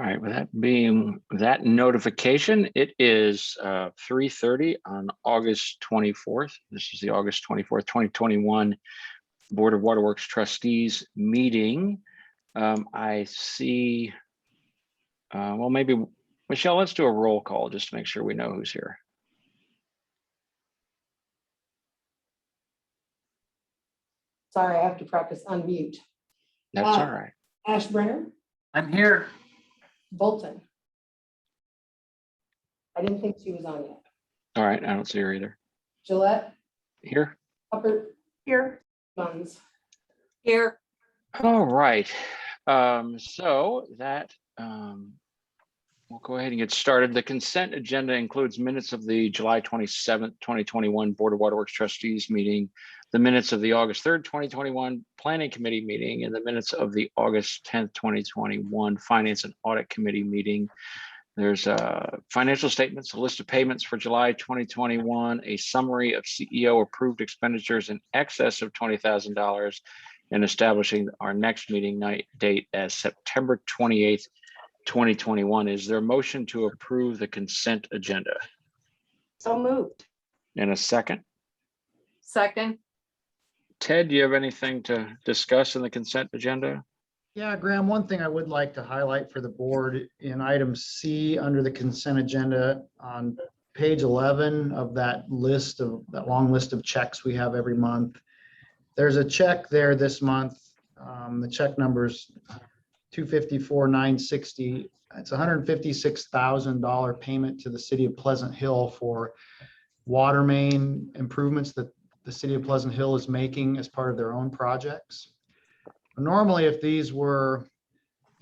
right, with that being that notification, it is 3:30 on August 24th. This is the August 24th, 2021 Board of Waterworks Trustees meeting. I see, well, maybe, Michelle, let's do a roll call just to make sure we know who's here. Sorry, I have to practice unmute. That's all right. Ashburner. I'm here. Bolton. I didn't think she was on yet. All right, I don't see her either. Gillette. Here. Hubbard. Here. Moines. Here. All right, so that we'll go ahead and get started. The consent agenda includes minutes of the July 27th, 2021 Board of Waterworks Trustees meeting, the minutes of the August 3rd, 2021 Planning Committee meeting, and the minutes of the August 10th, 2021 Finance and Audit Committee meeting. There's financial statements, a list of payments for July 2021, a summary of CEO approved expenditures in excess of $20,000, and establishing our next meeting night date as September 28th, 2021. Is there a motion to approve the consent agenda? So moved. And a second? Second. Ted, do you have anything to discuss in the consent agenda? Yeah, Graham, one thing I would like to highlight for the board in item C under the consent agenda on page 11 of that long list of checks we have every month. There's a check there this month. The check number's $254,960. It's $156,000 payment to the city of Pleasant Hill for water main improvements that the city of Pleasant Hill is making as part of their own projects. Normally, if these were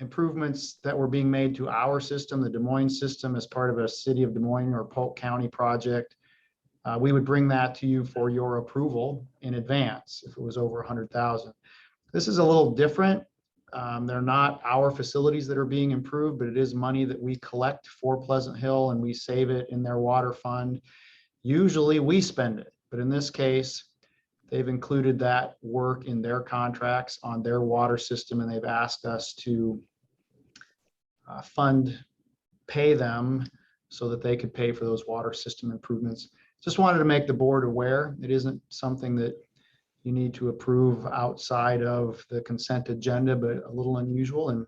improvements that were being made to our system, the Des Moines system, as part of a city of Des Moines or Polk County project, we would bring that to you for your approval in advance if it was over 100,000. This is a little different. They're not our facilities that are being improved, but it is money that we collect for Pleasant Hill and we save it in their water fund. Usually we spend it, but in this case, they've included that work in their contracts on their water system, and they've asked us to pay them so that they could pay for those water system improvements. Just wanted to make the board aware. It isn't something that you need to approve outside of the consent agenda, but a little unusual and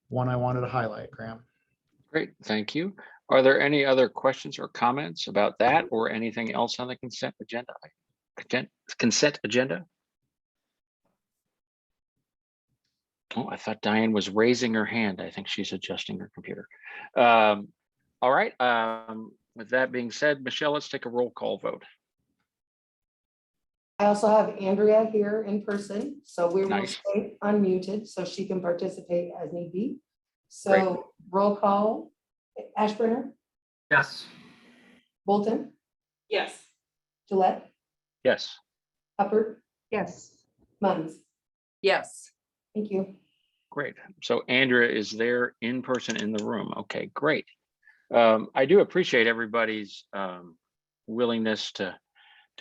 one I wanted to highlight, Graham. Great, thank you. Are there any other questions or comments about that or anything else on the consent agenda? Consent agenda? Oh, I thought Diane was raising her hand. I think she's adjusting her computer. All right, with that being said, Michelle, let's take a roll call vote. I also have Andrea here in person, so we will Nice. stay unmuted so she can participate as need be. So Great. roll call, Ashburner, Yes. Bolton, Yes. Gillette, Yes. Hubbard, Yes. Moines. Yes. Thank you. Great. So Andrea is there in person in the room. Okay, great. I do appreciate everybody's willingness to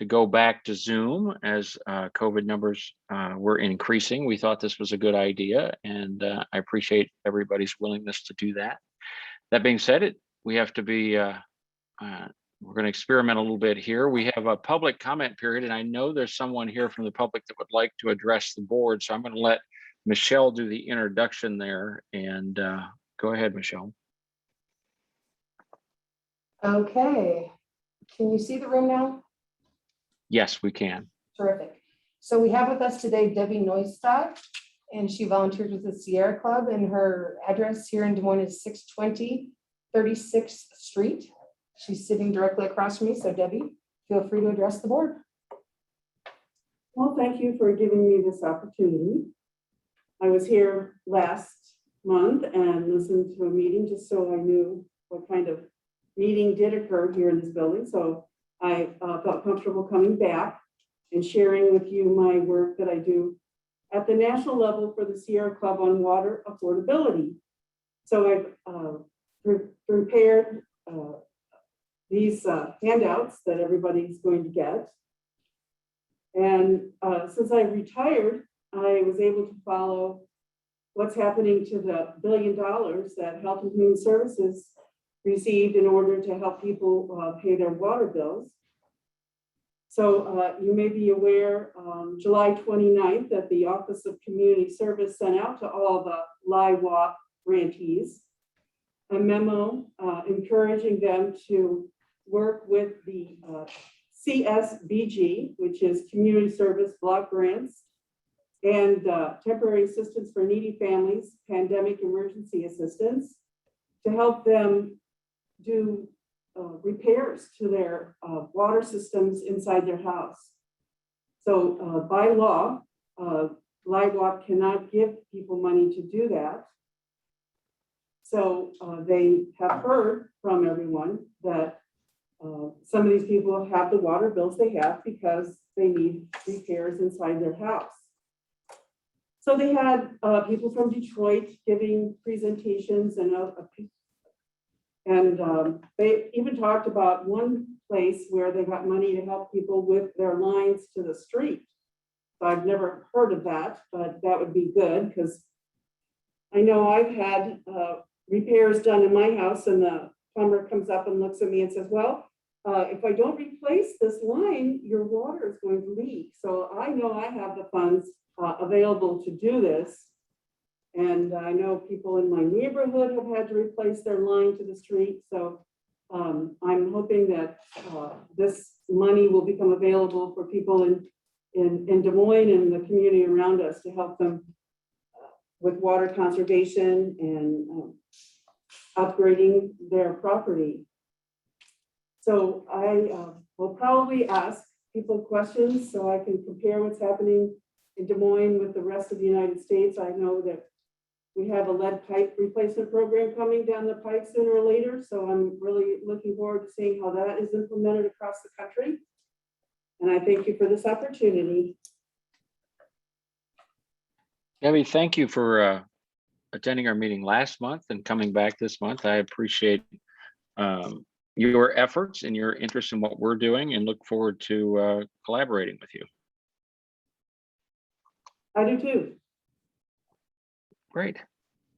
go back to Zoom as COVID numbers were increasing. We thought this was a good idea, and I appreciate everybody's willingness to do that. That being said, we have to be, we're going to experiment a little bit here. We have a public comment period, and I know there's someone here from the public that would like to address the board. So I'm going to let Michelle do the introduction there, and go ahead, Michelle. Okay, can you see the room now? Yes, we can. Terrific. So we have with us today Debbie Neustadt, and she volunteers with the Sierra Club, and her address here in Des Moines is 620 36th Street. She's sitting directly across from me. So Debbie, feel free to address the board. Well, thank you for giving me this opportunity. I was here last month and listened to a meeting just so I knew what kind of meeting did occur here in this building. So I felt comfortable coming back and sharing with you my work that I do at the national level for the Sierra Club on water affordability. So I've prepared these handouts that everybody's going to get. And since I retired, I was able to follow what's happening to the $1 billion that Health and Human Services received in order to help people pay their water bills. So you may be aware, July 29th, that the Office of Community Service sent out to all the LIWAP grantees a memo encouraging them to work with the CSBG, which is Community Service Block Grants, and Temporary Assistance for Needy Families, Pandemic Emergency Assistance, to help them do repairs to their water systems inside their house. So by law, LIWAP cannot give people money to do that. So they have heard from everyone that some of these people have the water bills they have because they need repairs inside their house. So they had people from Detroit giving presentations, and they even talked about one place where they got money to help people with their lines to the street. So I've never heard of that, but that would be good, because I know I've had repairs done in my house, and the plumber comes up and looks at me and says, well, if I don't replace this line, your water is going to leak. So I know I have the funds available to do this. And I know people in my neighborhood have had to replace their line to the street. So I'm hoping that this money will become available for people in Des Moines and the community around us to help them with water conservation and upgrading their property. So I will probably ask people questions so I can compare what's happening in Des Moines with the rest of the United States. I know that we have a lead pipe replacement program coming down the pike sooner or later. So I'm really looking forward to seeing how that is implemented across the country. And I thank you for this opportunity. Debbie, thank you for attending our meeting last month and coming back this month. I appreciate your efforts and your interest in what we're doing, and look forward to collaborating with you. I do too. Great.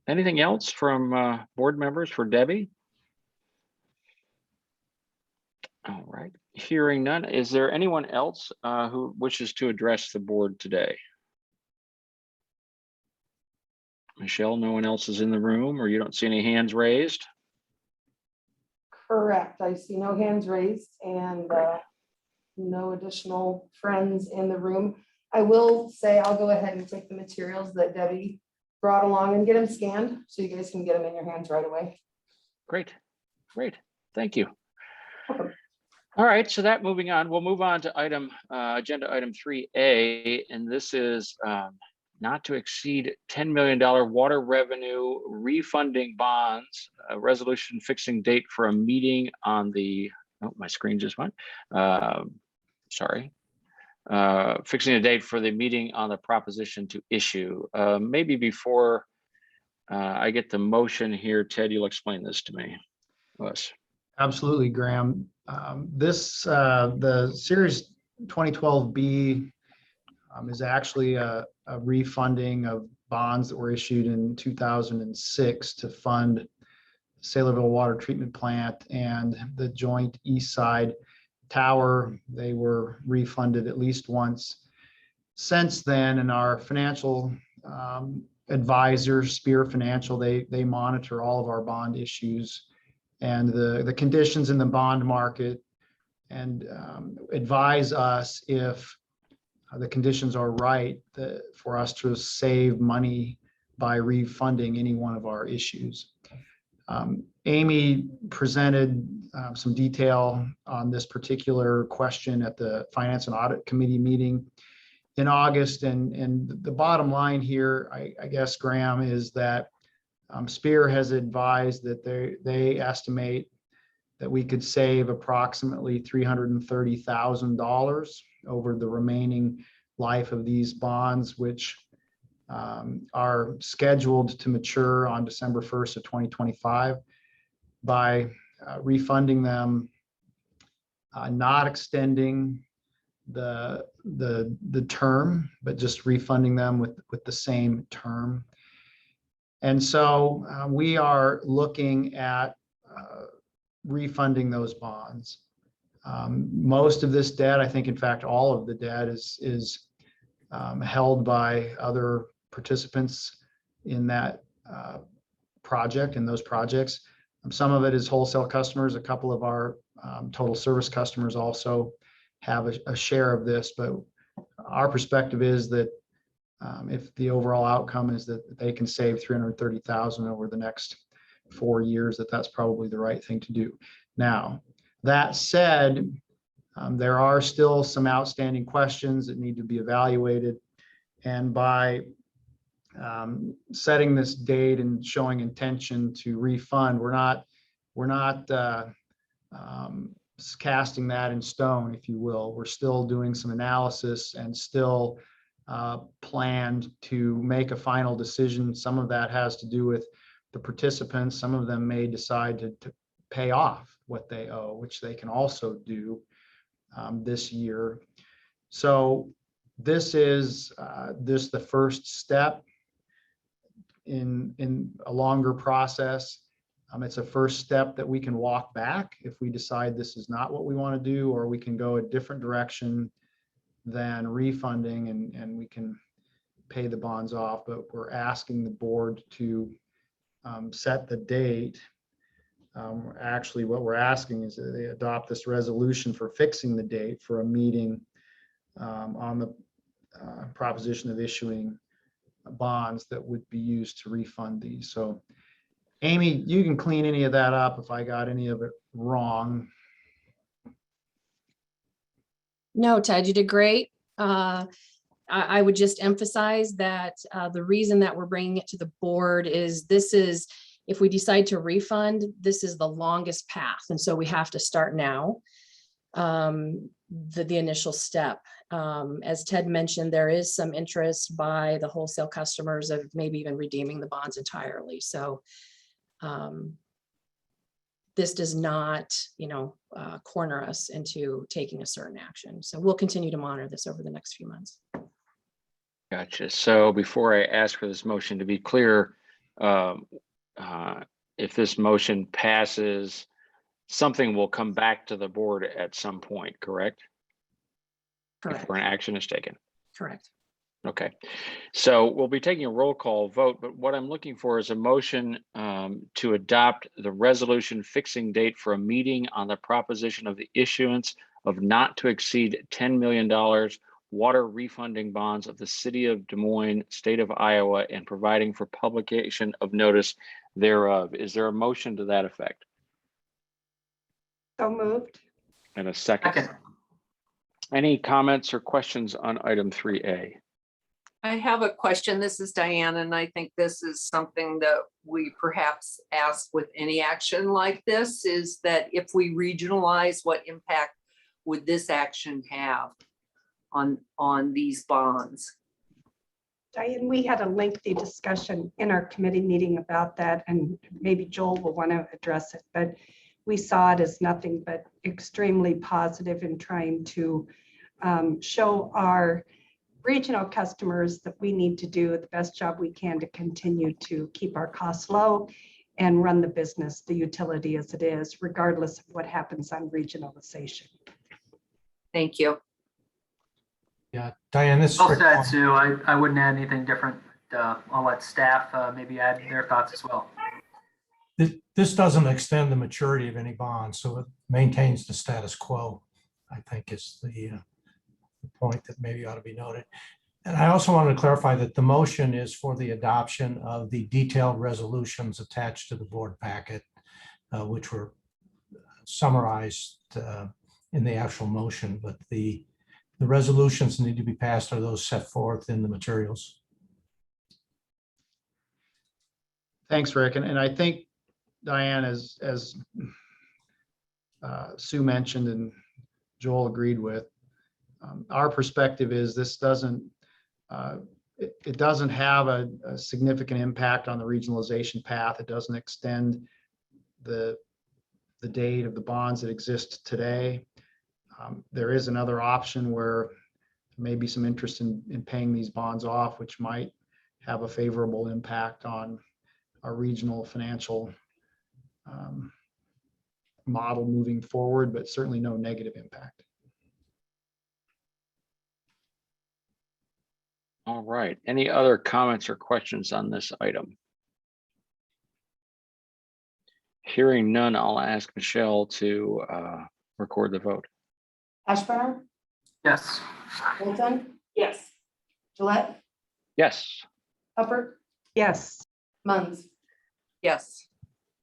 Anything else from board members for Debbie? All right. Hearing none, is there anyone else who wishes to address the board today? Michelle, no one else is in the room, or you don't see any hands raised? Correct. I see no hands raised and no additional friends in the room. I will say I'll go ahead and take the materials that Debbie brought along and get them scanned so you guys can get them in your hands right away. Great. Great. Thank you. Welcome. All right, so that moving on, we'll move on to agenda item 3A, and this is not to exceed $10 million water revenue refunding bonds, a resolution fixing date for a meeting on the, oh, my screen just went. Sorry. Fixing a date for the meeting on the proposition to issue. Maybe before I get the motion here, Ted, you'll explain this to me. Us. Absolutely, Graham. The Series 2012B is actually a refunding of bonds that were issued in 2006 to fund Saylorville Water Treatment Plant and the joint East Side Tower. They were refunded at least once since then, and our financial advisor, Spear Financial, they monitor all of our bond issues and the conditions in the bond market, and advise us if the conditions are right for us to save money by refunding any one of our issues. Amy presented some detail on this particular question at the Finance and Audit Committee meeting in August, and the bottom line here, I guess, Graham, is that Spear has advised that they estimate that we could save approximately $330,000 over the remaining life of these bonds, which are scheduled to mature on December 1st of 2025, by refunding them, not extending the term, but just refunding them with the same term. And so we are looking at refunding those bonds. Most of this debt, I think, in fact, all of the debt is held by other participants in that project, in those projects. Some of it is wholesale customers. A couple of our total service customers also have a share of this, but our perspective is that if the overall outcome is that they can save $330,000 over the next 4 years, that's probably the right thing to do. Now, that said, there are still some outstanding questions that need to be evaluated. And by setting this date and showing intention to refund, we're not casting that in stone, if you will. We're still doing some analysis and still planned to make a final decision. Some of that has to do with the participants. Some of them may decide to pay off what they owe, which they can also do this year. So this is the first step in a longer process. It's a first step that we can walk back if we decide this is not what we want to do, or we can go a different direction than refunding and we can pay the bonds off. But we're asking the board to set the date. Actually, what we're asking is that they adopt this resolution for fixing the date for a meeting on the proposition of issuing bonds that would be used to refund these. So Amy, you can clean any of that up if I got any of it wrong. No, Ted, you did great. I would just emphasize that the reason that we're bringing it to the board is if we decide to refund, this is the longest path. And so we have to start now, the initial step. As Ted mentioned, there is some interest by the wholesale customers of maybe even redeeming the bonds entirely. So this does not, corner us into taking a certain action. So we'll continue to monitor this over the next few months. Gotcha. So before I ask for this motion, to be clear, if this motion passes, something will come back to the board at some point, correct? Correct. Before an action is taken. Correct. Okay. So we'll be taking a roll call vote, but what I'm looking for is a motion to adopt the resolution fixing date for a meeting on the proposition of the issuance of not to exceed $10 million water refunding bonds of the city of Des Moines, state of Iowa, and providing for publication of notice thereof. Is there a motion to that effect? So moved. And a second. Any comments or questions on item 3A? I have a question. This is Diane, and I think this is something that we perhaps ask with any action like this, is that if we regionalize, what impact would this action have on these bonds? Diane, we had a lengthy discussion in our committee meeting about that, and maybe Joel will want to address it, but we saw it as nothing but extremely positive in trying to show our regional customers that we need to do the best job we can to continue to keep our costs low and run the business, the utility as it is, regardless of what happens on regionalization. Thank you. Yeah, Diane, this is Well Rick. said, Sue. I wouldn't add anything different. I'll let staff maybe add their thoughts as well. This doesn't extend the maturity of any bond, so it maintains the status quo, I think is the point that maybe ought to be noted. And I also wanted to clarify that the motion is for the adoption of the detailed resolutions attached to the board packet, which were summarized in the actual motion, but the resolutions need to be passed are those set forth in the materials. Thanks, Rick. And I think, Diane, as Sue mentioned and Joel agreed with, our perspective is this doesn't it doesn't have a significant impact on the regionalization path. It doesn't extend the date of the bonds that exist today. There is another option where there may be some interest in paying these bonds off, which might have a favorable impact on our regional financial model moving forward, but certainly no negative impact. All right. Any other comments or questions on this item? Hearing none, I'll ask Michelle to record the vote. Ashburn, Yes. Bolton, Yes. Gillette, Yes. Hubbard, Yes. Munns. Yes.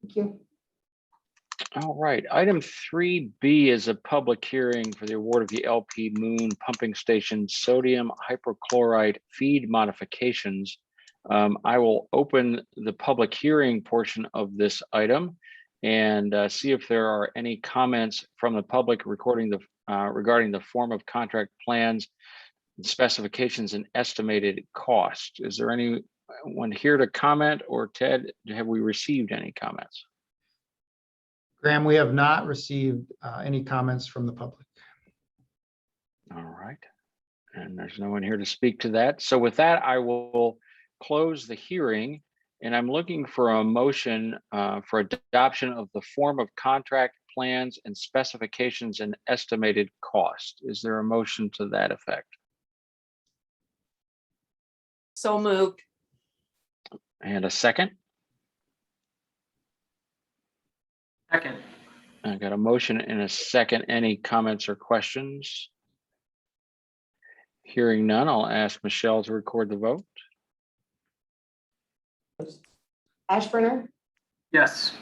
Thank you. All right. Item 3B is a public hearing for the award of the LP Moon Pumping Station sodium hypochlorite feed modifications. I will open the public hearing portion of this item and see if there are any comments from the public regarding the form of contract plans, specifications, and estimated cost. Is there anyone here to comment, or Ted, have we received any comments? Graham, we have not received any comments from the public. All right. And there's no one here to speak to that. So with that, I will close the hearing, and I'm looking for a motion for adoption of the form of contract plans and specifications and estimated cost. Is there a motion to that effect? So moved. And a second? Second. I got a motion and a second. Any comments or questions? Hearing none, I'll ask Michelle to record the vote. Ashburner, Yes.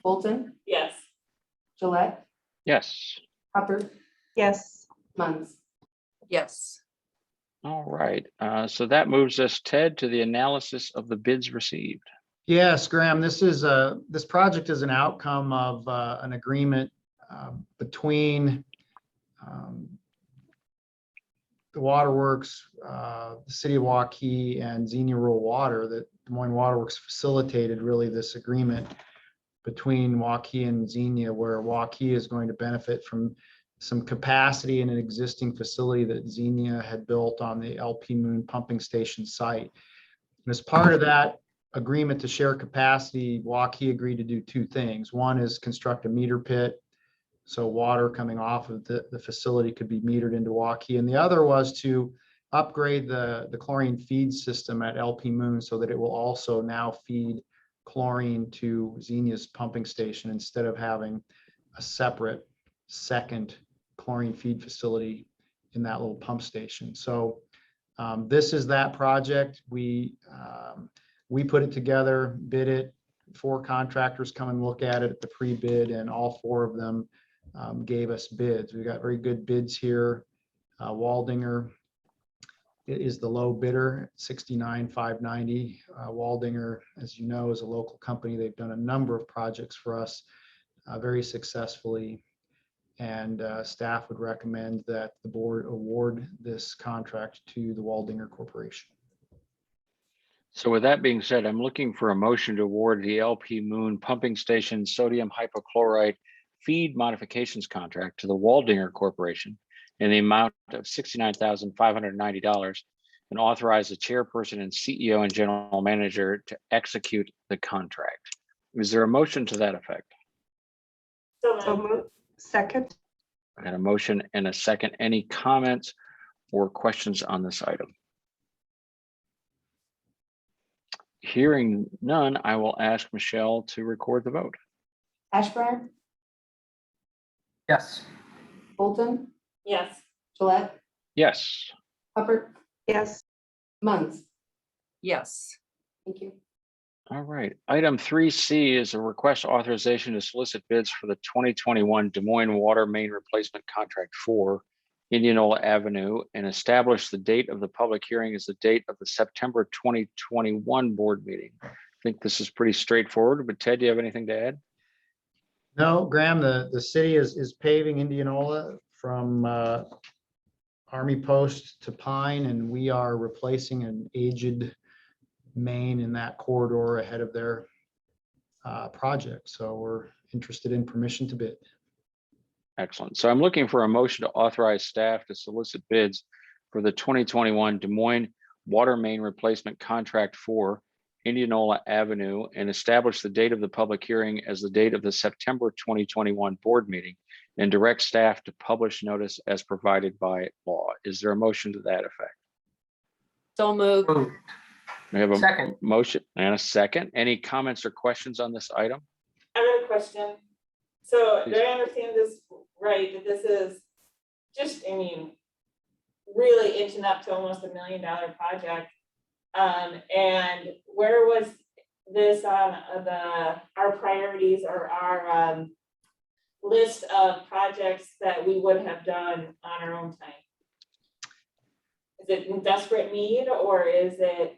Bolton, Yes. Gillette, Yes. Hubbard, Yes. Munns. Yes. All right. So that moves us, Ted, to the analysis of the bids received. Yes, Graham, this project is an outcome of an agreement between the Waterworks, the City of Waukee, and Xenia Rural Water. That Des Moines Waterworks facilitated really this agreement between Waukee and Xenia, where Waukee is going to benefit from some capacity in an existing facility that Xenia had built on the LP Moon pumping station site. And as part of that agreement to share capacity, Waukee agreed to do two things. One is construct a meter pit, so water coming off of the facility could be metered into Waukee. And the other was to upgrade the chlorine feed system at LP Moon so that it will also now feed chlorine to Xenia's pumping station instead of having a separate second chlorine feed facility in that little pump station. So this is that project. We put it together, bid it. 4 contractors come and look at it at the pre-bid, and all 4 of them gave us bids. We got very good bids here. Waldinger is the low bidder, $69,590. Waldinger, as you know, is a local company. They've done a number of projects for us very successfully, and staff would recommend that the board award this contract to the Waldinger Corporation. So with that being said, I'm looking for a motion to award the LP Moon Pumping Station sodium hypochlorite feed modifications contract to the Waldinger Corporation in the amount of $69,590, and authorize the chairperson and CEO and general manager to execute the contract. Is there a motion to that effect? So moved. Second. I got a motion and a second. Any comments or questions on this item? Hearing none, I will ask Michelle to record the vote. Ashburn, Yes. Bolton, Yes. Gillette, Yes. Hubbard, Yes. Munns. Yes. Thank you. All right. Item 3C is a request authorization to solicit bids for the 2021 Des Moines Water Main Replacement Contract for Indianola Avenue, and establish the date of the public hearing as the date of the September 2021 board meeting. I think this is pretty straightforward, but Ted, do you have anything to add? No, Graham, the city is paving Indianola from Army Post to Pine, and we are replacing an aged main in that corridor ahead of their project. So we're interested in permission to bid. Excellent. So I'm looking for a motion to authorize staff to solicit bids for the 2021 Des Moines Water Main Replacement Contract for Indianola Avenue, and establish the date of the public hearing as the date of the September 2021 board meeting, and direct staff to publish notice as provided by law. Is there a motion to that effect? So moved. Moved. We have a Second. motion and a second. Any comments or questions on this item? I got a question. So do I understand this right, that this is just, I mean, really inching up to almost $1 million project? And where was this on our priorities or our list of projects that we would have done on our own time? Is it in desperate need, or is it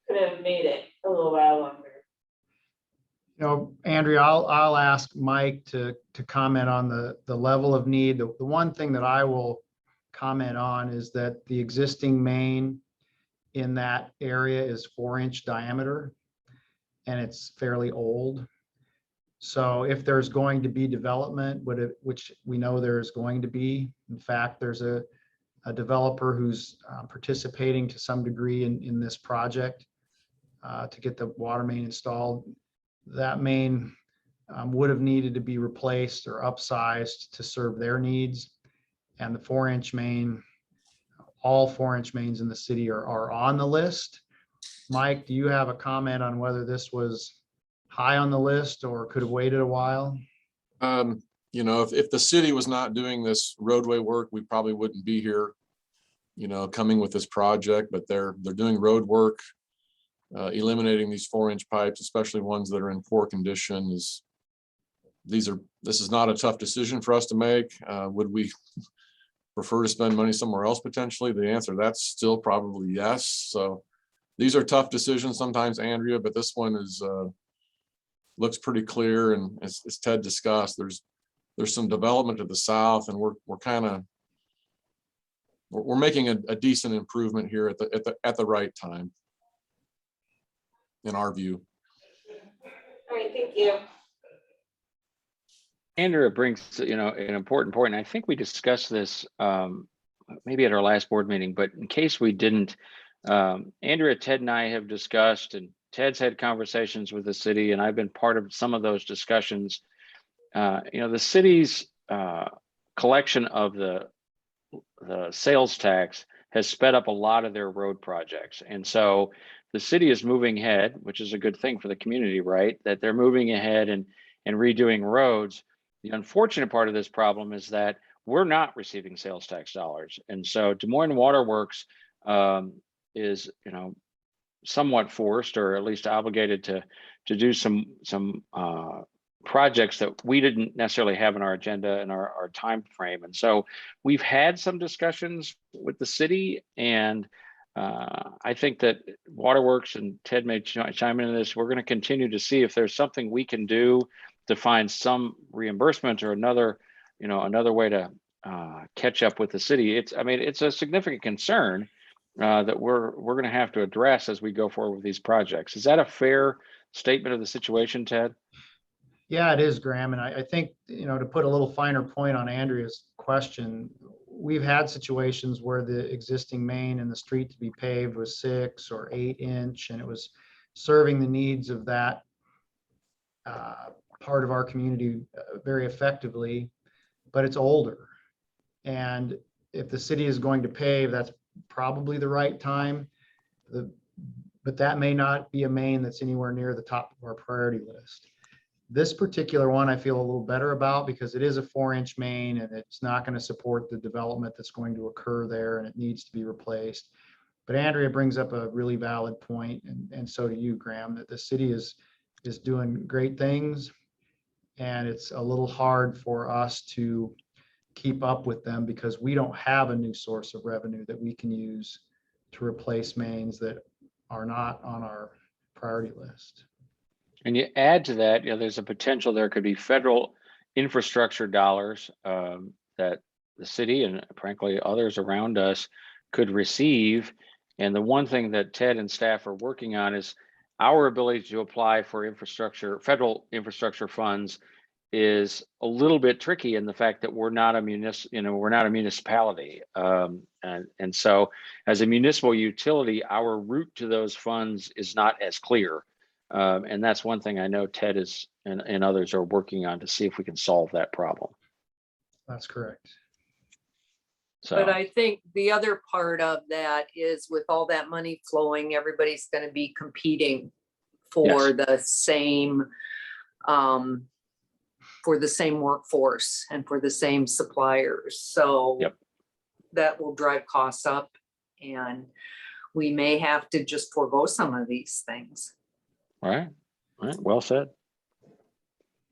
could have made it a little while longer? You know, Andrea, I'll ask Mike to comment on the level of need. The one thing that I will comment on is that the existing main in that area is 4-inch diameter, and it's fairly old. So if there's going to be development, which we know there's going to be, in fact, there's a developer who's participating to some degree in this project to get the water main installed. That main would have needed to be replaced or upsized to serve their needs. And the 4-inch main, all 4-inch mains in the city are on the list. Mike, do you have a comment on whether this was high on the list or could have waited a while? You know, if the city was not doing this roadway work, we probably wouldn't be here, you know, coming with this project, but they're doing road work. Eliminating these 4-inch pipes, especially ones that are in poor condition, this is not a tough decision for us to make. Would we prefer to spend money somewhere else potentially? The answer to that's still probably yes. So these are tough decisions sometimes, Andrea, but this one is looks pretty clear, and as Ted discussed, there's some development to the south, and we're making a decent improvement here at the right time, in our view. All right, thank you. Andrea brings, you know, an important point. And I think we discussed this maybe at our last board meeting, but in case we didn't, Andrea, Ted and I have discussed, and Ted's had conversations with the city, and I've been part of some of those discussions. You know, the city's collection of the sales tax has sped up a lot of their road projects. And so the city is moving ahead, which is a good thing for the community, right? That they're moving ahead and redoing roads. The unfortunate part of this problem is that we're not receiving sales tax dollars. And so Des Moines Water Works is, you know, somewhat forced, or at least obligated to do some projects that we didn't necessarily have in our agenda and our time frame. And so we've had some discussions with the city, and I think that Waterworks, and Ted may chime into this, we're going to continue to see if there's something we can do to find some reimbursement or another way to catch up with the city. It's a significant concern that we're going to have to address as we go forward with these projects. Is that a fair statement of the situation, Ted? Yeah, it is, Graham. And I think, you know, to put a little finer point on Andrea's question, we've had situations where the existing main in the street to be paved was 6 or 8-inch, and it was serving the needs of that part of our community very effectively, but it's older. And if the city is going to pave, that's probably the right time. But that may not be a main that's anywhere near the top of our priority list. This particular one I feel a little better about because it is a 4-inch main, and it's not going to support the development that's going to occur there, and it needs to be replaced. But Andrea brings up a really valid point, and so do you, Graham, that the city is doing great things, and it's a little hard for us to keep up with them because we don't have a new source of revenue that we can use to replace mains that are not on our priority list. And you add to that, you know, there's a potential there could be federal infrastructure dollars that the city and frankly others around us could receive. And the one thing that Ted and staff are working on is our ability to apply for federal infrastructure funds is a little bit tricky in the fact that we're not a we're not a municipality. And so as a municipal utility, our route to those funds is not as clear. And that's one thing I know Ted is and others are working on to see if we can solve that problem. That's correct. So, But I think the other part of that is with all that money flowing, everybody's going to be competing for the same workforce and for the same suppliers. So Yep. that will drive costs up, and we may have to just forego some of these things. all right, well said.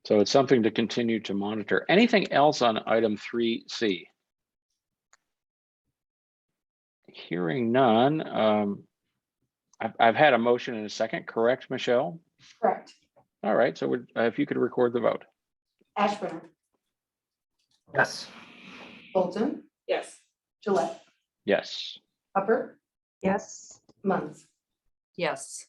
So it's something to continue to monitor. Anything else on item 3C? Hearing none. I've had a motion in a second, correct, Michelle? Correct. All right, so if you could record the vote. Ashburn, Yes. Bolton, Yes. Gillette, Yes. Upper, Yes. Moines. Yes.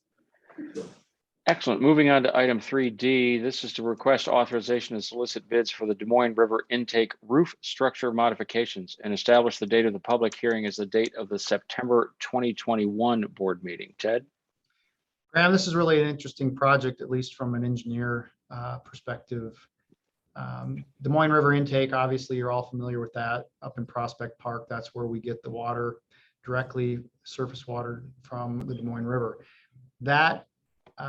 Excellent. Moving on to item 3D. This is to request authorization and solicit bids for the Des Moines River intake roof structure modifications and establish the date of the public hearing as the date of the September 2021 board meeting. Ted? Graham, this is really an interesting project, at least from an engineer perspective. Des Moines River intake, obviously, you're all familiar with that up in Prospect Park. That's where we get the water directly, surface water from the Des Moines River. That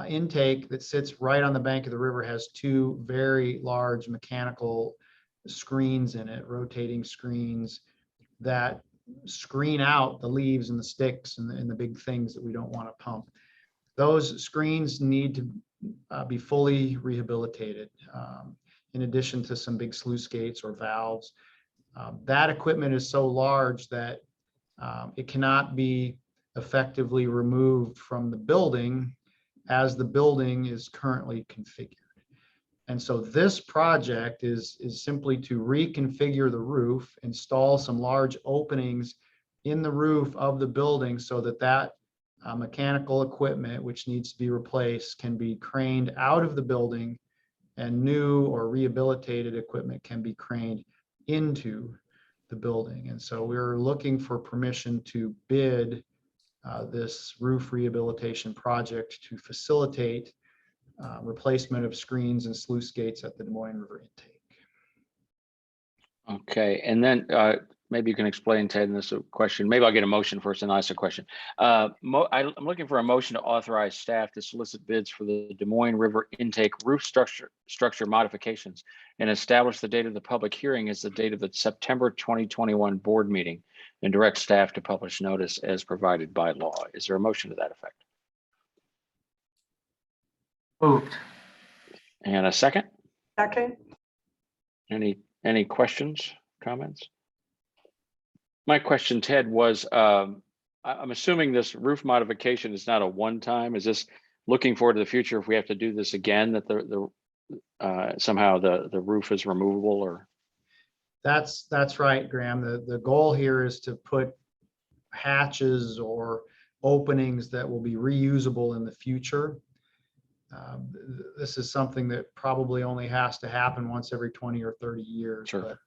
intake that sits right on the bank of the river has two very large mechanical screens in it, rotating screens that screen out the leaves and the sticks and the big things that we don't want to pump. Those screens need to be fully rehabilitated, in addition to some big sluice gates or valves. That equipment is so large that it cannot be effectively removed from the building as the building is currently configured. And so this project is simply to reconfigure the roof, install some large openings in the roof of the building so that mechanical equipment, which needs to be replaced, can be craned out of the building, and new or rehabilitated equipment can be craned into the building. And so we're looking for permission to bid this roof rehabilitation project to facilitate replacement of screens and sluice gates at the Des Moines River intake. Okay, and then maybe you can explain, Ted, and this is a question. Maybe I'll get a motion first and ask a question. I'm looking for a motion to authorize staff to solicit bids for the Des Moines River intake roof structure modifications and establish the date of the public hearing as the date of the September 2021 board meeting and direct staff to publish notice as provided by law. Is there a motion to that effect? Moved. And a second? Second. Any questions, comments? My question, Ted, was I'm assuming this roof modification is not a one-time. Is this looking forward to the future if we have to do this again, that somehow the roof is removable? Or That's right, Graham. The goal here is to put hatches or openings that will be reusable in the future. This is something that probably only has to happen once every 20 or 30 years. Sure.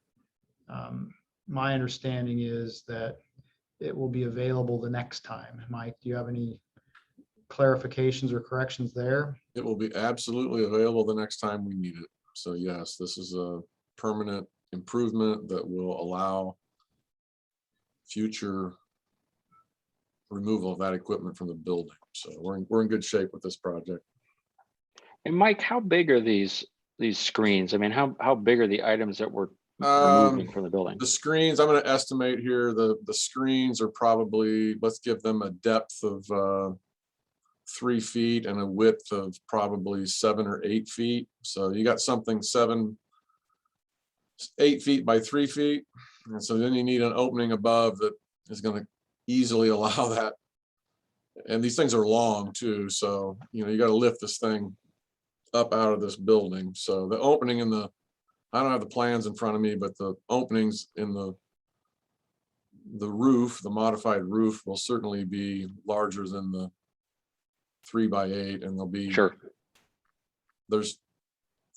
But my understanding is that it will be available the next time. Mike, do you have any clarifications or corrections there? It will be absolutely available the next time we need it. So yes, this is a permanent improvement that will allow future removal of that equipment from the building. So we're in good shape with this project. and Mike, how big are these screens? I mean, how big are the items that we're removing from the building? The screens, I'm going to estimate here, the screens are probably, let's give them a depth of 3 feet and a width of probably 7 or 8 feet. So you got something 8 feet by 3 feet. And so then you need an opening above that is going to easily allow that. And these things are long too. So, you got to lift this thing up out of this building. So the opening I don't have the plans in front of me, but the openings in the roof, the modified roof, will certainly be larger than the 3 by 8, and there'll be Sure. there's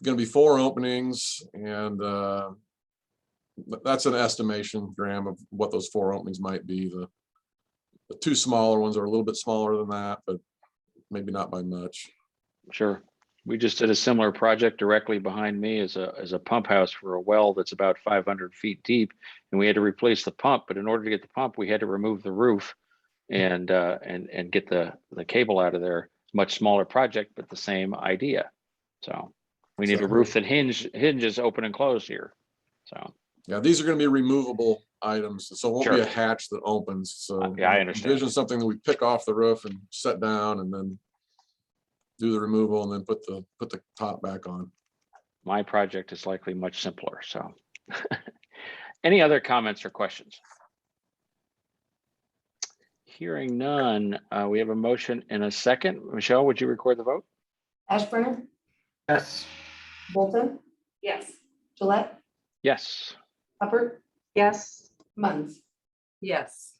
going to be 4 openings, and that's an estimation, Graham, of what those 4 openings might be. The 2 smaller ones are a little bit smaller than that, but maybe not by much. Sure. We just did a similar project directly behind me as a pump house for a well that's about 500 feet deep, and we had to replace the pump. But in order to get the pump, we had to remove the roof and get the cable out of there. Much smaller project, but the same idea. So we need a roof that hinges open and close here. So yeah, these are going to be removable items, so it won't be Sure. a hatch that opens. So Yeah, I understand. Envision something that we pick off the roof and set down, and then do the removal, and then put the top back on. my project is likely much simpler. So any other comments or questions? Hearing none, we have a motion and a second. Michelle, would you record the vote? Ashburner, Yes. Bolton, Yes. Gillette, Yes. Hubbard, Yes. Moines. Yes.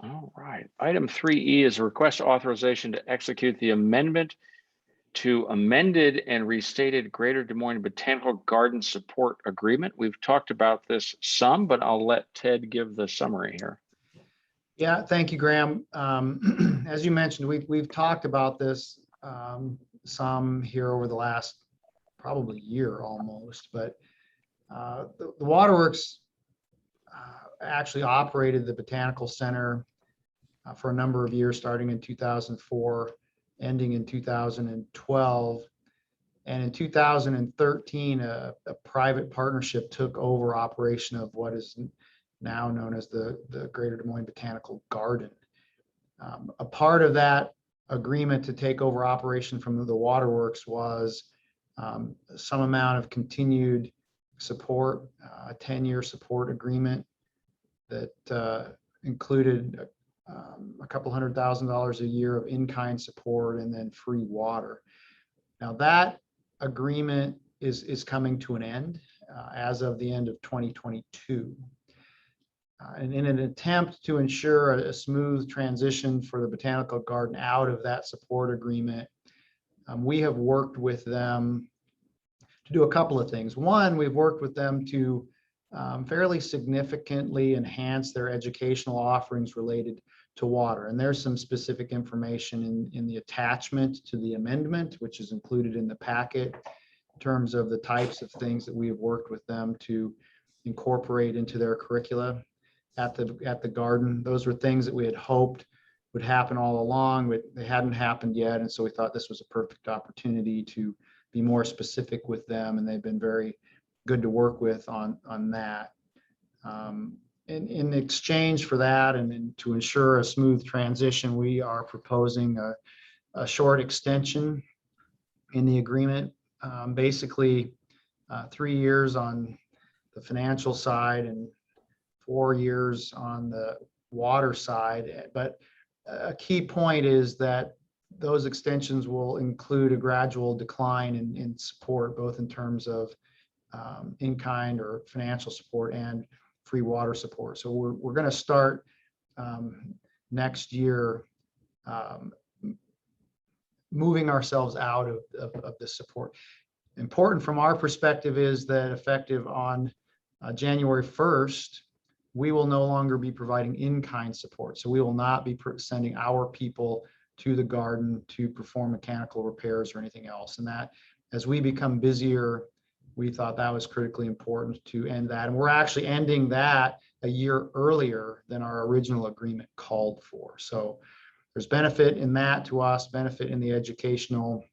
All right. Item 3E is a request authorization to execute the amendment to amended and restated Greater Des Moines Botanical Garden Support Agreement. We've talked about this some, but I'll let Ted give the summary here. Yeah, thank you, Graham. As you mentioned, we've talked about this some here over the last probably year almost, but the Waterworks actually operated the Botanical Center for a number of years, starting in 2004, ending in 2012. And in 2013, a private partnership took over operation of what is now known as the Greater Des Moines Botanical Garden. A part of that agreement to take over operation from the Waterworks was some amount of continued support, a 10-year support agreement that included a couple $100,000 a year of in-kind support and then free water. Now that agreement is coming to an end as of the end of 2022. And in an attempt to ensure a smooth transition for the Botanical Garden out of that support agreement, we have worked with them to do a couple of things. One, we've worked with them to fairly significantly enhance their educational offerings related to water. And there's some specific information in the attachment to the amendment, which is included in the packet, in terms of the types of things that we have worked with them to incorporate into their curricula at the garden. Those were things that we had hoped would happen all along, but they hadn't happened yet. And so we thought this was a perfect opportunity to be more specific with them. And they've been very good to work with on that. In exchange for that, and to ensure a smooth transition, we are proposing a short extension in the agreement, basically 3 years on the financial side and 4 years on the water side. But a key point is that those extensions will include a gradual decline in support, both in terms of in-kind or financial support and free water support. So we're going to start next year moving ourselves out of this support. Important from our perspective is that effective on January 1st, we will no longer be providing in-kind support. So we will not be sending our people to the garden to perform mechanical repairs or anything else. And that, as we become busier, we thought that was critically important to end that. And we're actually ending that a year earlier than our original agreement called for. So there's benefit in that to us, benefit in the educational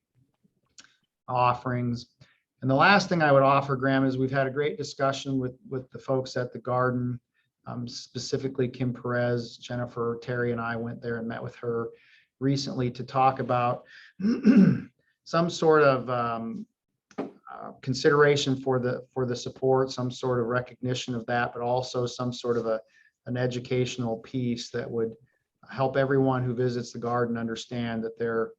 offerings. And the last thing I would offer, Graham, is we've had a great discussion with the folks at the garden, specifically Kim Perez, Jennifer, Terry, and I went there and met with her recently to talk about some sort of consideration for the support, some sort of recognition of that, but also some sort of an educational piece that would help everyone who visits the garden understand that they're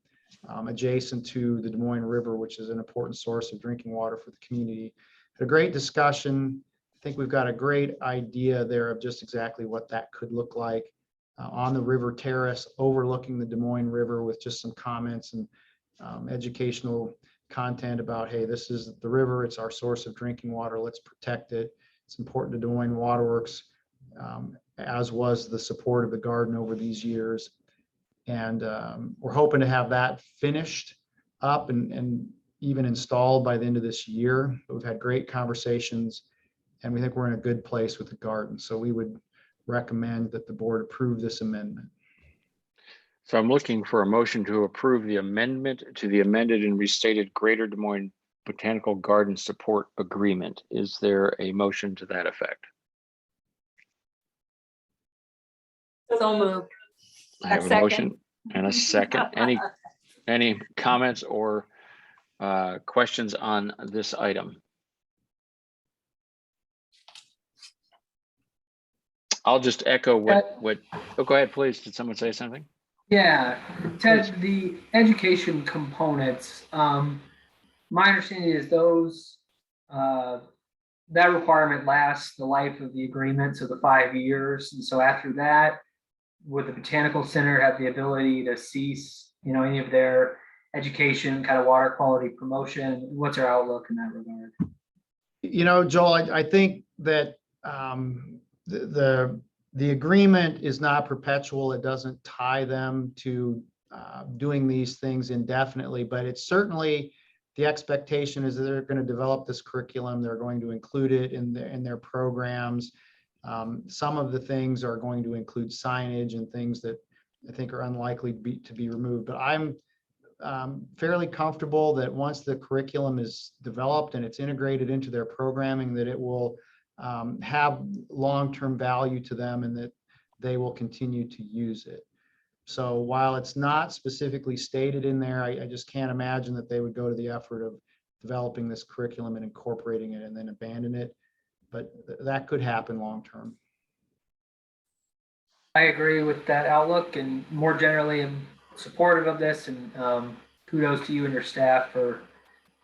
adjacent to the Des Moines River, which is an important source of drinking water for the community. Had a great discussion. I think we've got a great idea there of just exactly what that could look like on the river terrace overlooking the Des Moines River, with just some comments and educational content about, hey, this is the river, it's our source of drinking water, let's protect it. It's important to Des Moines Waterworks, as was the support of the garden over these years. And we're hoping to have that finished up and even installed by the end of this year. But we've had great conversations, and we think we're in a good place with the garden. So we would recommend that the board approve this amendment. So I'm looking for a motion to approve the amendment to the amended and restated Greater Des Moines Botanical Garden Support Agreement. Is there a motion to that effect? So moved. I have a Second. motion and a second. Any comments or questions on this item? I'll just echo what, oh, go ahead, please. Did someone say something? Yeah, Ted, the education components, my understanding is those, that requirement lasts the life of the agreement, so the 5 years. And so after that, would the Botanical Center have the ability to cease, any of their education, kind of water quality promotion? What's our outlook in that regard? Joel, I think that the agreement is not perpetual. It doesn't tie them to doing these things indefinitely, but it's certainly the expectation is that they're going to develop this curriculum. They're going to include it in their programs. Some of the things are going to include signage and things that I think are unlikely to be removed. But I'm fairly comfortable that once the curriculum is developed and it's integrated into their programming, that it will have long-term value to them and that they will continue to use it. So while it's not specifically stated in there, I just can't imagine that they would go to the effort of developing this curriculum and incorporating it and then abandon it. But that could happen long-term. I agree with that outlook, and more generally, I'm supportive of this, and kudos to you and your staff for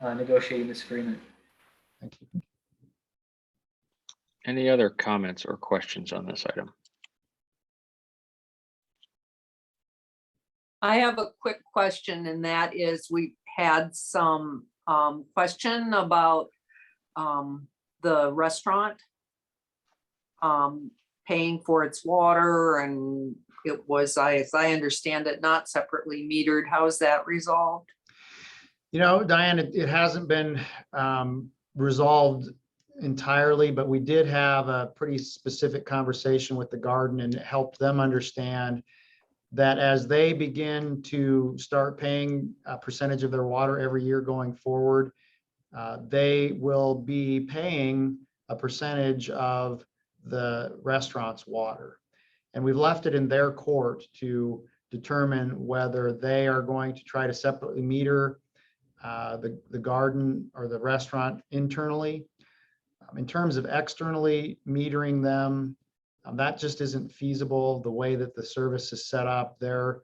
negotiating this agreement. Thank you. Any other comments or questions on this item? I have a quick question, and that is we had some question about the restaurant paying for its water, and it was, as I understand it, not separately metered. How is that resolved? Diane, it hasn't been resolved entirely, but we did have a pretty specific conversation with the garden and helped them understand that as they begin to start paying a percentage of their water every year going forward, they will be paying a percentage of the restaurant's water. And we've left it in their court to determine whether they are going to try to separately meter the garden or the restaurant internally. In terms of externally metering them, that just isn't feasible. The way that the service is set up, their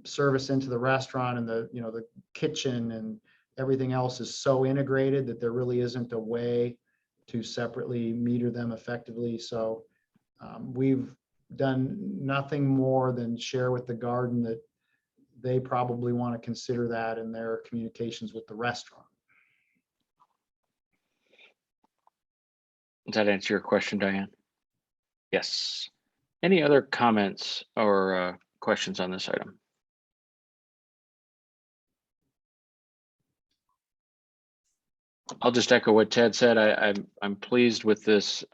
service into the restaurant and the kitchen and everything else is so integrated that there really isn't a way to separately meter them effectively. So we've done nothing more than share with the garden that they probably want to consider that in their communications with the restaurant. Does that answer your question, Diane? Yes. Any other comments or questions on this item? I'll just echo what Ted said. I'm pleased with this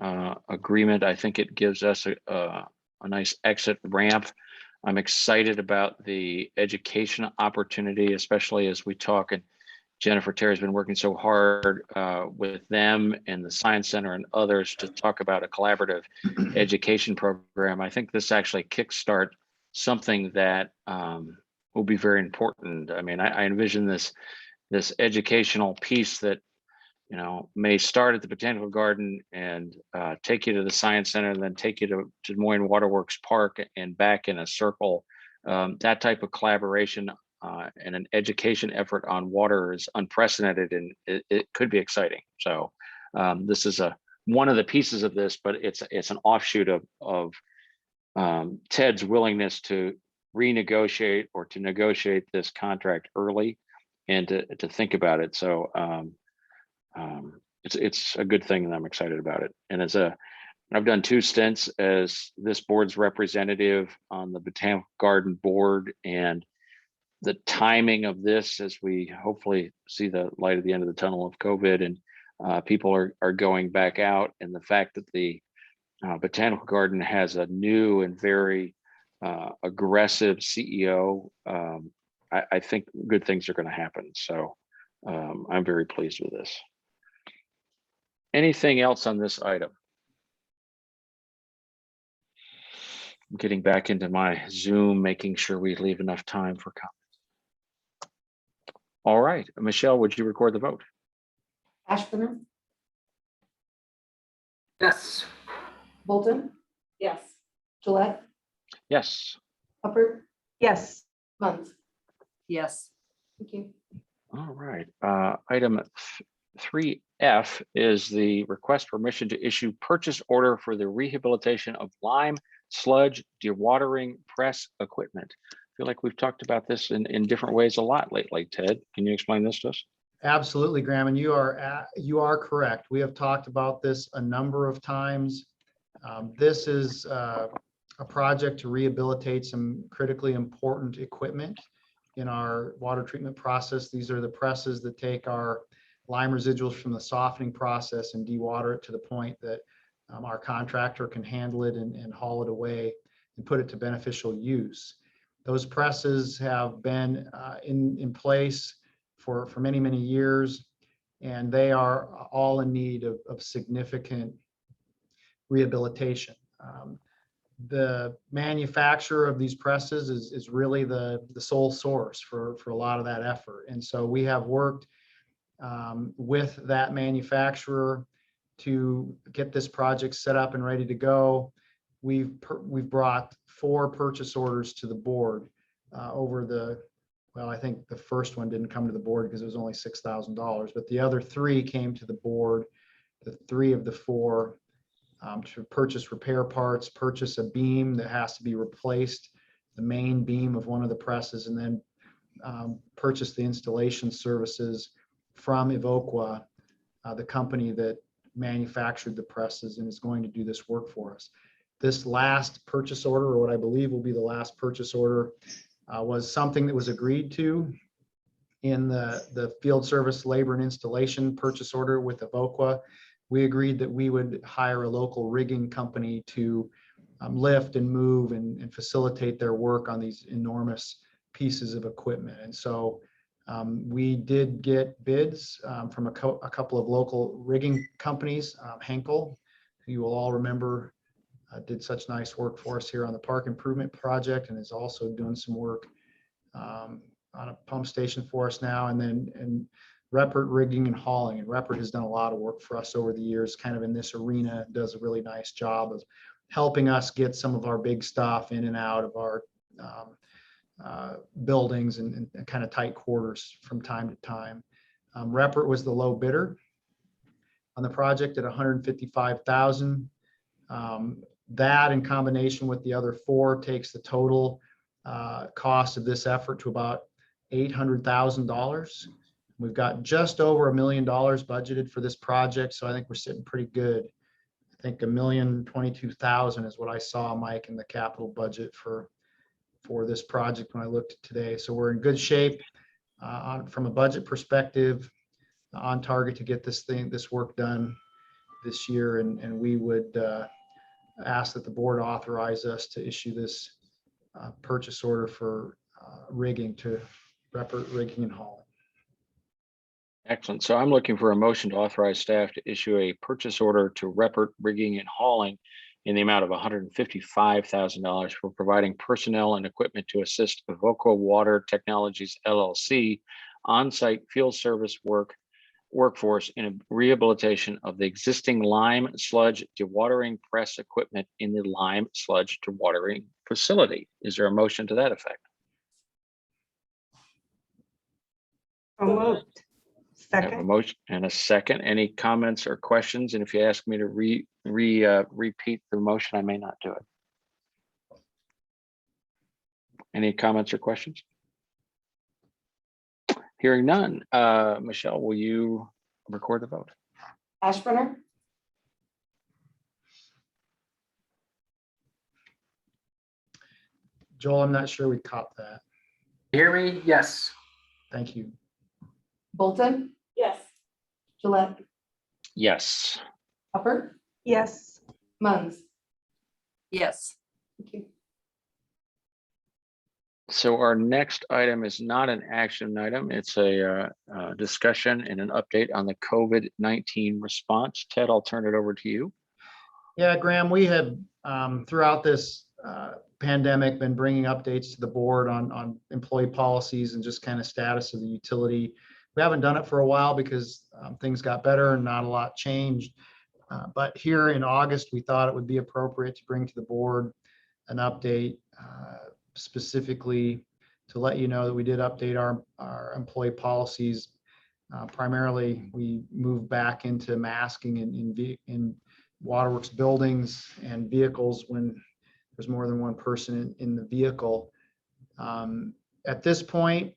agreement. I think it gives us a nice exit ramp. I'm excited about the education opportunity, especially as we talk, and Jennifer Terry's been working so hard with them and the Science Center and others to talk about a collaborative education program. I think this actually kickstart something that will be very important. I mean, I envision this educational piece that may start at the Botanical Garden and take you to the Science Center and then take you to Des Moines Waterworks Park and back in a circle. That type of collaboration and an education effort on water is unprecedented, and it could be exciting. So this is one of the pieces of this, but it's an offshoot of Ted's willingness to renegotiate or to negotiate this contract early. and to think about it. So it's a good thing, and I'm excited about it. And I've done 2 stints as this board's representative on the Botanical Garden board, and the timing of this, as we hopefully see the light at the end of the tunnel of COVID, and people are going back out, and the fact that the Botanical Garden has a new and very aggressive CEO, I think good things are going to happen. So I'm very pleased with this. Anything else on this item? I'm getting back into my Zoom, making sure we leave enough time for comments. All right, Michelle, would you record the vote? Ashburner, Yes. Bolton, Yes. Gillette, Yes. Hubbard, Yes, Muns. Yes. Thank you. All right. Item 3F is the request permission to issue purchase order for the rehabilitation of lime sludge dewatering press equipment. I feel like we've talked about this in different ways a lot lately. Ted, can you explain this to us? Absolutely, Graham, and you are correct. We have talked about this a number of times. This is a project to rehabilitate some critically important equipment in our water treatment process. These are the presses that take our lime residuals from the softening process and dewater it to the point that our contractor can handle it and haul it away and put it to beneficial use. Those presses have been in place for many, many years, and they are all in need of significant rehabilitation. The manufacturer of these presses is really the sole source for a lot of that effort. And so we have worked with that manufacturer to get this project set up and ready to go. We've brought 4 purchase orders to the board over well, I think the first one didn't come to the board because it was only $6,000, but the other 3 came to the board, the 3 of the 4, to purchase repair parts, purchase a beam that has to be replaced, the main beam of one of the presses, and then purchase the installation services from Evoqua, the company that manufactured the presses and is going to do this work for us. This last purchase order, or what I believe will be the last purchase order, was something that was agreed to in the field service labor and installation purchase order with Evoqua. We agreed that we would hire a local rigging company to lift and move and facilitate their work on these enormous pieces of equipment. And so we did get bids from a couple of local rigging companies. Henkel, who you will all remember, did such nice work for us here on the park improvement project and is also doing some work on a pump station for us now. And Reppert Rigging and Hauling. And Reppert has done a lot of work for us over the years, kind of in this arena, does a really nice job of helping us get some of our big stuff in and out of our buildings and kind of tight quarters from time to time. Reppert was the low bidder on the project at $155,000. That in combination with the other 4 takes the total cost of this effort to about $800,000. We've got just over $1 million budgeted for this project, so I think we're sitting pretty good. I think $1,022,000 is what I saw, Mike, in the capital budget for this project when I looked today. So we're in good shape from a budget perspective, on target to get this work done this year, and we would ask that the board authorize us to issue this purchase order for rigging to Reppert Rigging and Hauling. Excellent. So I'm looking for a motion to authorize staff to issue a purchase order to Reppert Rigging and Hauling in the amount of $155,000 for providing personnel and equipment to assist Evoqua Water Technologies LLC on-site field service workforce in a rehabilitation of the existing lime sludge dewatering press equipment in the lime sludge dewatering facility. Is there a motion to that effect? so moved. I have a Second, motion and a second. Any comments or questions? And if you ask me to repeat the motion, I may not do it. Any comments or questions? Hearing none. Michelle, will you record the vote? Ashburner, Joel, I'm not sure we caught that. Hear me? Yes. Thank you. Bolton, Yes. Gillette, Yes. Hopper, Yes, Moines. Yes. Thank you. So our next item is not an action item. It's a discussion and an update on the COVID-19 response. Ted, I'll turn it over to you. Yeah, Graham, we have throughout this pandemic been bringing updates to the board on employee policies and just kind of status of the utility. We haven't done it for a while because things got better and not a lot changed. But here in August, we thought it would be appropriate to bring to the board an update specifically to let you know that we did update our employee policies. Primarily, we moved back into masking in waterworks buildings and vehicles when there's more than one person in the vehicle. At this point,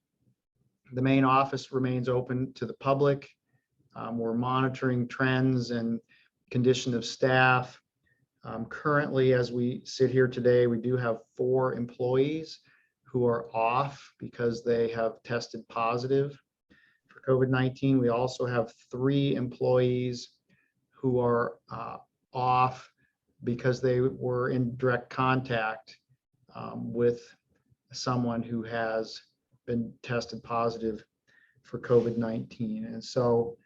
the main office remains open to the public. We're monitoring trends and condition of staff. Currently, as we sit here today, we do have 4 employees who are off because they have tested positive for COVID-19. We also have 3 employees who are off because they were in direct contact with someone who has been tested positive for COVID-19. And so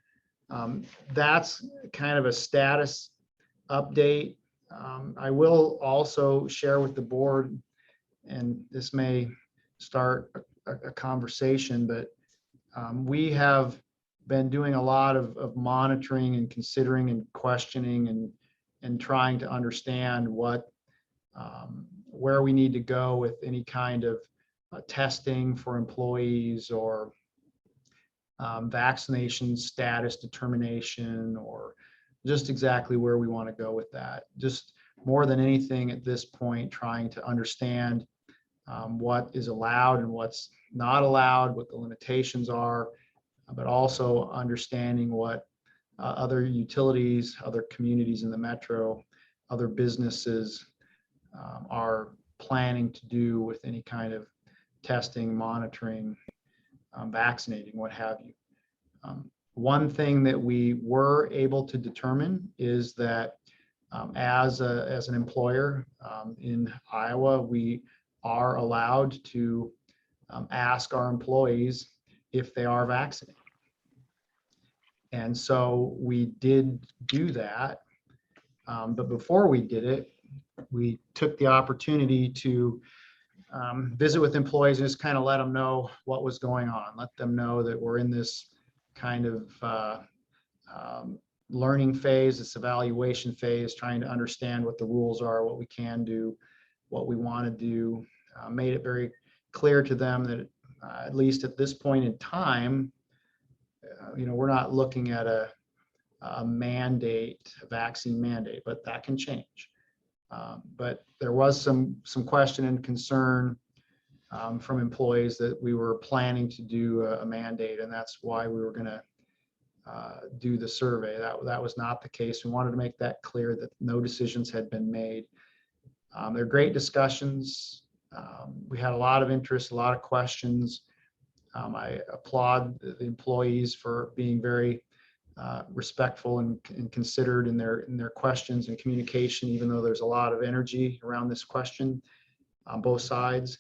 that's kind of a status update. I will also share with the board, and this may start a conversation, but we have been doing a lot of monitoring and considering and questioning and trying to understand where we need to go with any kind of testing for employees or vaccination status determination, or just exactly where we want to go with that. Just more than anything at this point, trying to understand what is allowed and what's not allowed, what the limitations are, but also understanding what other utilities, other communities in the metro, other businesses are planning to do with any kind of testing, monitoring, vaccinating, what have you. One thing that we were able to determine is that as an employer in Iowa, we are allowed to ask our employees if they are vaccinated. And so we did do that. But before we did it, we took the opportunity to visit with employees and just kind of let them know what was going on, let them know that we're in this kind of learning phase, this evaluation phase, trying to understand what the rules are, what we can do, what we want to do. Made it very clear to them that at least at this point in time, we're not looking at a mandate, a vaccine mandate, but that can change. But there was some question and concern from employees that we were planning to do a mandate, and that's why we were going to do the survey. That was not the case. We wanted to make that clear that no decisions had been made. They're great discussions. We had a lot of interest, a lot of questions. I applaud the employees for being very respectful and considered in their questions and communication, even though there's a lot of energy around this question on both sides.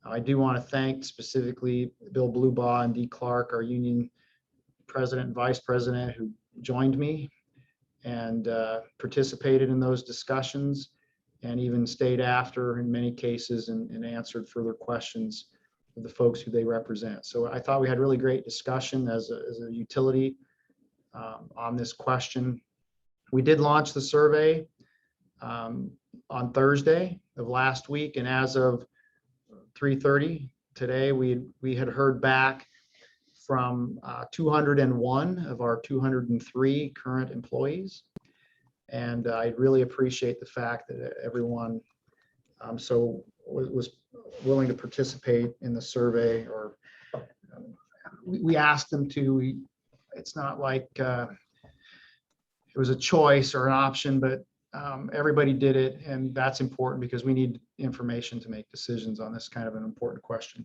I do want to thank specifically Bill Blubaugh and Dee Clark, our union president and vice president, who joined me and participated in those discussions and even stayed after in many cases and answered further questions of the folks who they represent. So I thought we had really great discussion as a utility on this question. We did launch the survey on Thursday of last week, and as of 3:30 today, we had heard back from 201 of our 203 current employees. And I really appreciate the fact that everyone was willing to participate in the survey or we asked them to. It's not like it was a choice or an option, but everybody did it, and that's important because we need information to make decisions on this kind of an important question.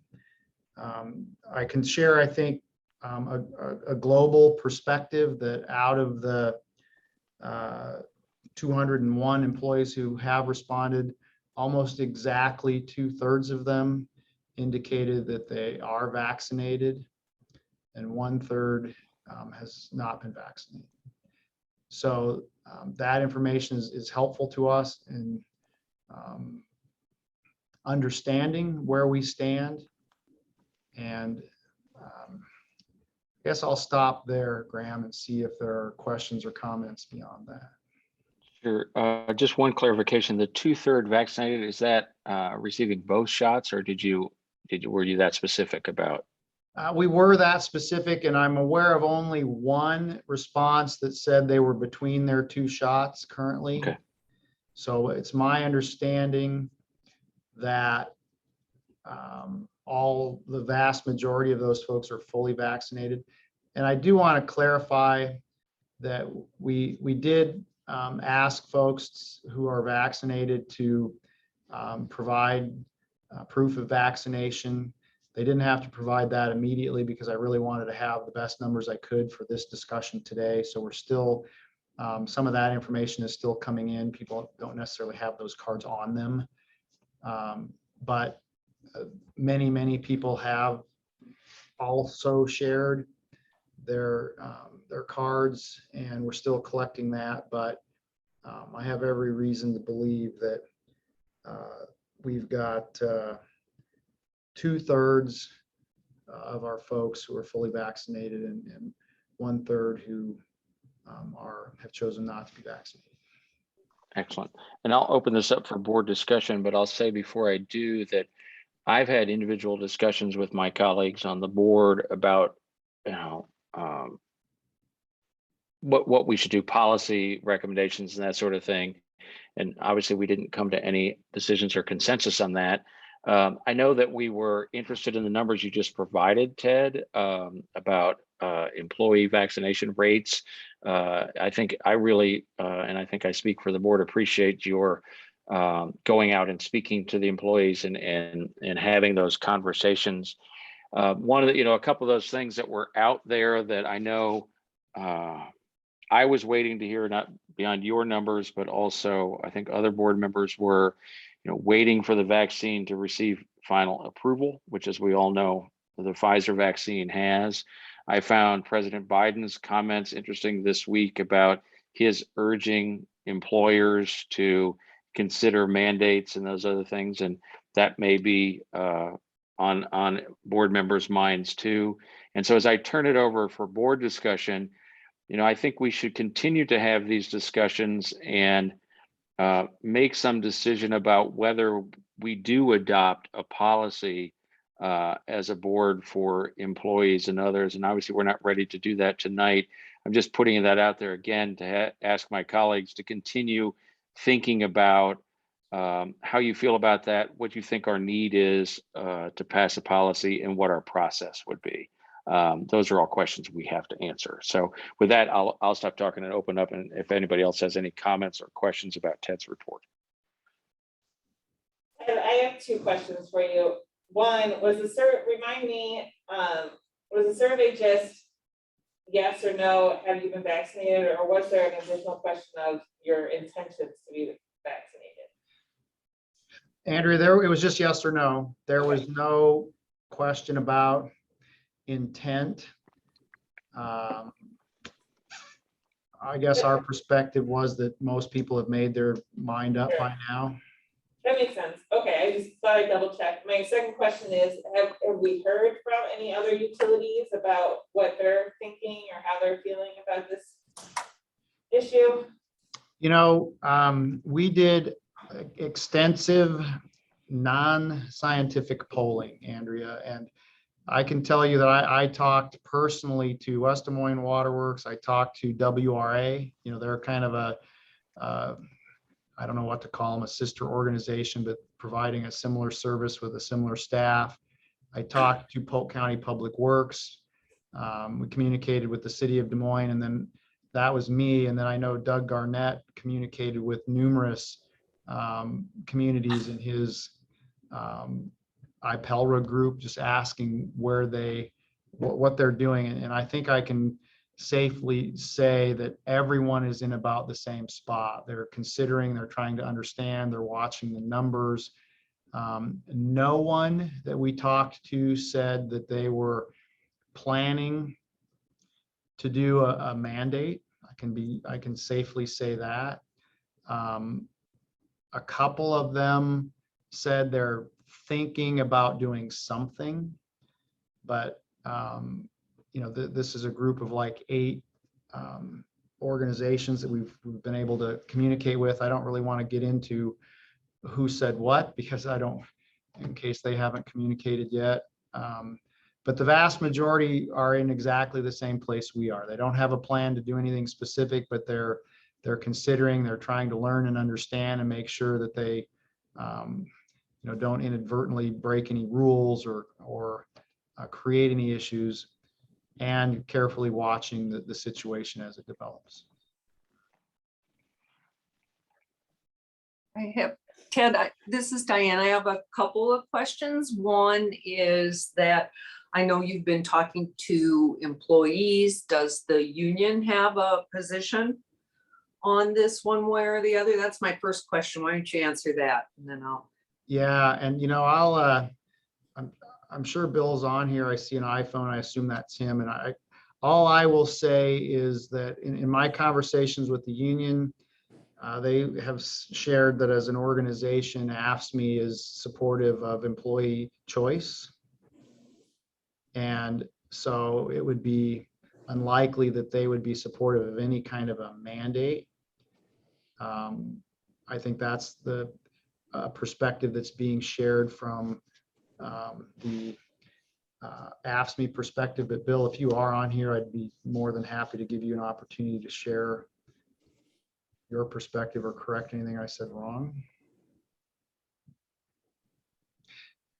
I can share, I think, a global perspective that out of the 201 employees who have responded, almost exactly 2/3 of them indicated that they are vaccinated, and 1/3 has not been vaccinated. So that information is helpful to us in understanding where we stand. And I guess I'll stop there, Graham, and see if there are questions or comments beyond that. Sure. Just one clarification, the 2/3 vaccinated, is that receiving both shots, or were you that specific about? We were that specific, and I'm aware of only one response that said they were between their 2 shots currently. Okay. So it's my understanding that all the vast majority of those folks are fully vaccinated. And I do want to clarify that we did ask folks who are vaccinated to provide proof of vaccination. They didn't have to provide that immediately because I really wanted to have the best numbers I could for this discussion today. So we're still, some of that information is still coming in. People don't necessarily have those cards on them. But many people have also shared their cards, and we're still collecting that. But I have every reason to believe that we've got 2/3 of our folks who are fully vaccinated, and 1/3 who have chosen not to be vaccinated. Excellent. And I'll open this up for board discussion, but I'll say before I do that I've had individual discussions with my colleagues on the board about, what we should do, policy recommendations and that sort of thing. And obviously we didn't come to any decisions or consensus on that. I know that we were interested in the numbers you just provided, Ted, about employee vaccination rates. I think I really, and I think I speak for the board, appreciate your going out and speaking to the employees and having those conversations. One of the, a couple of those things that were out there that I know I was waiting to hear, not beyond your numbers, but also I think other board members were, waiting for the vaccine to receive final approval, which, as we all know, the Pfizer vaccine has. I found President Biden's comments interesting this week about his urging employers to consider mandates and those other things, and that may be on board members' minds too. And so as I turn it over for board discussion, I think we should continue to have these discussions and make some decision about whether we do adopt a policy as a board for employees and others. And obviously we're not ready to do that tonight. I'm just putting that out there again to ask my colleagues to continue thinking about how you feel about that, what you think our need is to pass a policy, and what our process would be. Those are all questions we have to answer. So with that, I'll stop talking and open up. And if anybody else has any comments or questions about Ted's report. And I have 2 questions for you. One, was the survey, remind me, was the survey just yes or no, have you been vaccinated, or was there an additional question of your intentions to be vaccinated? Andrea, it was just yes or no. There was no question about intent. I guess our perspective was that most people have made their mind up by now. That makes sense. Okay, I just thought I'd double check. My second question is, have we heard from any other utilities about what they're thinking or how they're feeling about this issue? We did extensive non-scientific polling, Andrea, and I can tell you that I talked personally to West Des Moines Waterworks. I talked to WRA. They're kind of a, I don't know what to call them, a sister organization, but providing a similar service with a similar staff. I talked to Polk County Public Works. We communicated with the city of Des Moines, and then that was me. And then I know Doug Garnett communicated with numerous communities in his IPELRA group, just asking where what they're doing. And I think I can safely say that everyone is in about the same spot. They're considering, they're trying to understand, they're watching the numbers. No one that we talked to said that they were planning to do a mandate. I can safely say that. A couple of them said they're thinking about doing something, but this is a group of like 8 organizations that we've been able to communicate with. I don't really want to get into who said what, because in case they haven't communicated yet. But the vast majority are in exactly the same place we are. They don't have a plan to do anything specific, but they're considering, they're trying to learn and understand and make sure that they don't inadvertently break any rules or create any issues, and carefully watching the situation as it develops. I have, Ted, this is Diane. I have a couple of questions. One is that I know you've been talking to employees. Does the union have a position on this one way or the other? That's my first question. Why don't you answer that? And then I'll. Yeah, and I'm sure Bill's on here. I see an iPhone. I assume that's him. And all I will say is that in my conversations with the union, they have shared that as an organization, AFSCME is supportive of employee choice. And so it would be unlikely that they would be supportive of any kind of a mandate. I think that's the perspective that's being shared from the AFSCME perspective. But Bill, if you are on here, I'd be more than happy to give you an opportunity to share your perspective or correct anything I said wrong.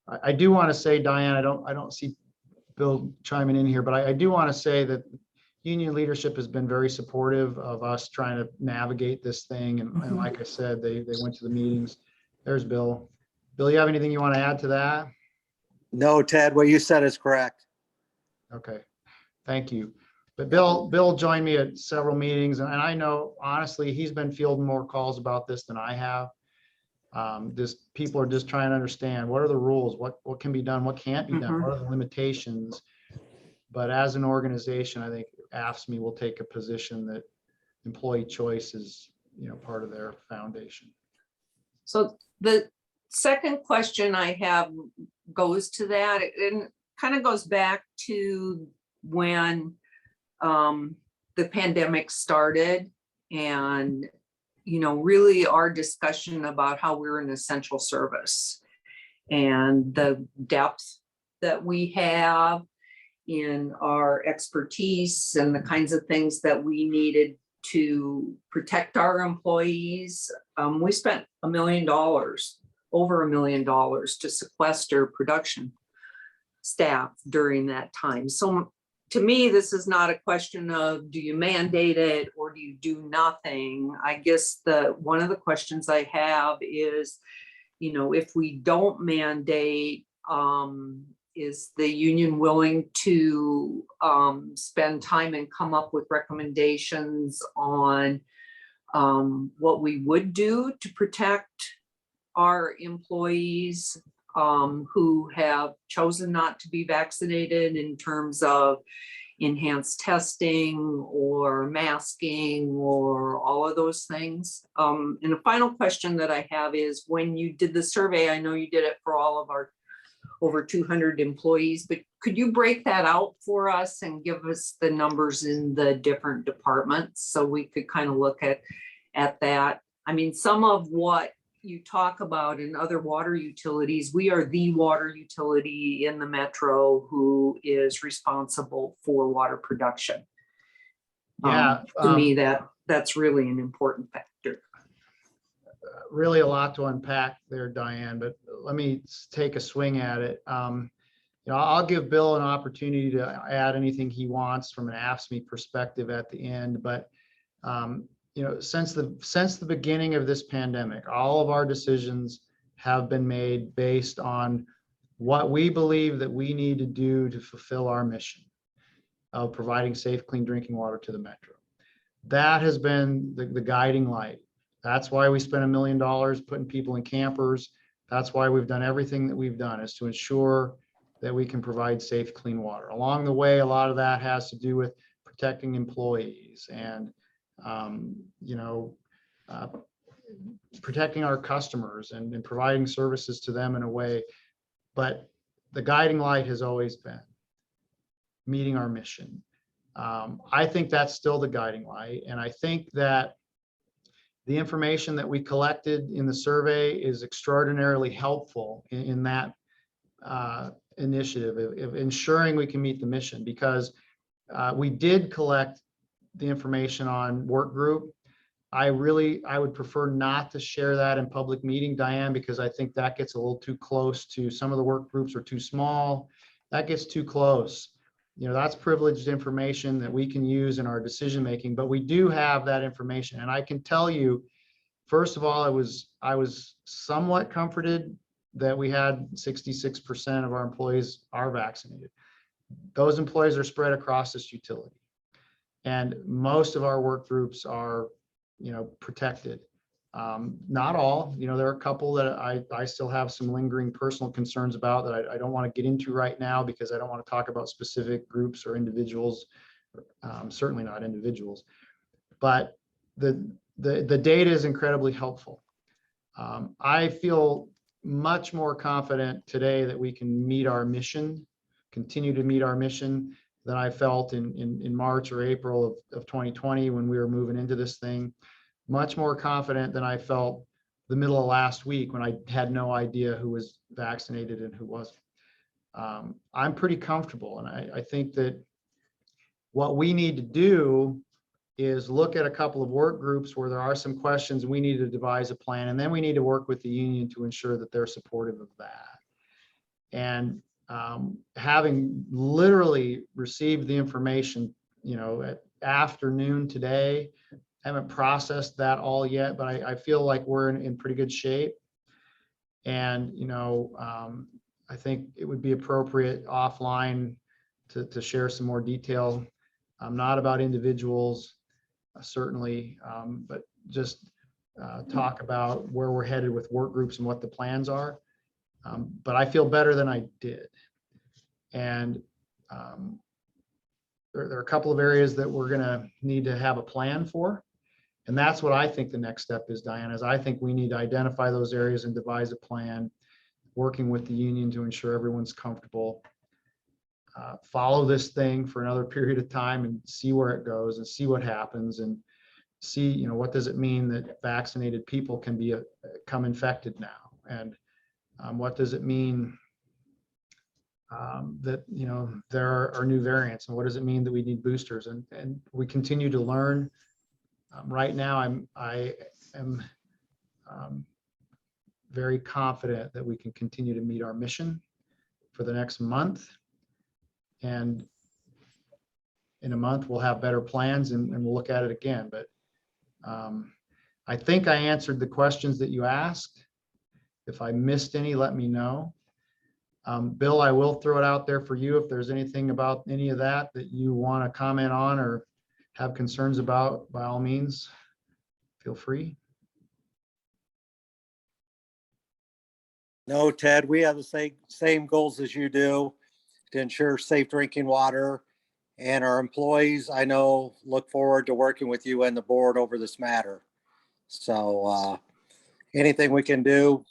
I do want to say, Diane, I don't see Bill chiming in here, but I do want to say that union leadership has been very supportive of us trying to navigate this thing. And like I said, they went to the meetings. There's Bill. Bill, you have anything you want to add to that? No, Ted, what you said is correct. Okay, thank you. But Bill joined me at several meetings, and I know, honestly, he's been fielding more calls about this than I have. People are just trying to understand, what are the rules, what can be done, what can't be done, what are the limitations. But as an organization, I think AFSCME will take a position that employee choice is, part of their foundation. So the second question I have goes to that, and kind of goes back to when the pandemic started, and really our discussion about how we're an essential service and the depth that we have in our expertise and the kinds of things that we needed to protect our employees. We spent $1 million, over $1 million, to sequester production staff during that time. So to me, this is not a question of, do you mandate it or do you do nothing? I guess one of the questions I have is, if we don't mandate, is the union willing to spend time and come up with recommendations on what we would do to protect our employees who have chosen not to be vaccinated, in terms of enhanced testing or masking or all of those things? And the final question that I have is, when you did the survey, I know you did it for all of our over 200 employees, but could you break that out for us and give us the numbers in the different departments so we could kind of look at that? I mean, some of what you talk about in other water utilities, we are the water utility in the metro who is responsible for water production. Yeah, to me, that's really an important factor. Really a lot to unpack there, Diane, but let me take a swing at it. I'll give Bill an opportunity to add anything he wants from an AFSCME perspective at the end, but since the beginning of this pandemic, all of our decisions have been made based on what we believe that we need to do to fulfill our mission of providing safe, clean drinking water to the metro. That has been the guiding light. That's why we spent $1 million putting people in campers. That's why we've done everything that we've done, is to ensure that we can provide safe, clean water. Along the way, a lot of that has to do with protecting employees and protecting our customers and providing services to them in a way. But the guiding light has always been meeting our mission. I think that's still the guiding light. And I think that the information that we collected in the survey is extraordinarily helpful in that initiative of ensuring we can meet the mission, because we did collect the information on work group. I would prefer not to share that in public meeting, Diane, because I think that gets a little too close to some of the work groups are too small. That gets too close. That's privileged information that we can use in our decision making, but we do have that information. And I can tell you, first of all, I was somewhat comforted that we had 66% of our employees are vaccinated. Those employees are spread across this utility. And most of our work groups are, protected. Not all, there are a couple that I still have some lingering personal concerns about that I don't want to get into right now, because I don't want to talk about specific groups or individuals, certainly not individuals. But the data is incredibly helpful. I feel much more confident today that we can meet our mission, continue to meet our mission, than I felt in March or April of 2020 when we were moving into this thing. Much more confident than I felt the middle of last week when I had no idea who was vaccinated and who wasn't. I'm pretty comfortable, and I think that what we need to do is look at a couple of work groups where there are some questions, and we need to devise a plan, and then we need to work with the union to ensure that they're supportive of that. And having literally received the information, at afternoon today, I haven't processed that all yet, but I feel like we're in pretty good shape. And, I think it would be appropriate offline to share some more detail, not about individuals, certainly, but just talk about where we're headed with work groups and what the plans are. But I feel better than I did. And there are a couple of areas that we're going to need to have a plan for. And that's what I think the next step is, Diana, is I think we need to identify those areas and devise a plan, working with the union to ensure everyone's comfortable. Follow this thing for another period of time and see where it goes and see what happens, and see, what does it mean that vaccinated people can become infected now? And what does it mean that, there are new variants, and what does it mean that we need boosters? And we continue to learn. Right now, I am very confident that we can continue to meet our mission for the next month. And in a month, we'll have better plans and we'll look at it again. But I think I answered the questions that you asked. If I missed any, let me know. Bill, I will throw it out there for you. If there's anything about any of that you want to comment on or have concerns about, by all means, feel free. No, Ted, we have the same goals as you do, to ensure safe drinking water. And our employees, I know, look forward to working with you and the board over this matter. So anything we can do,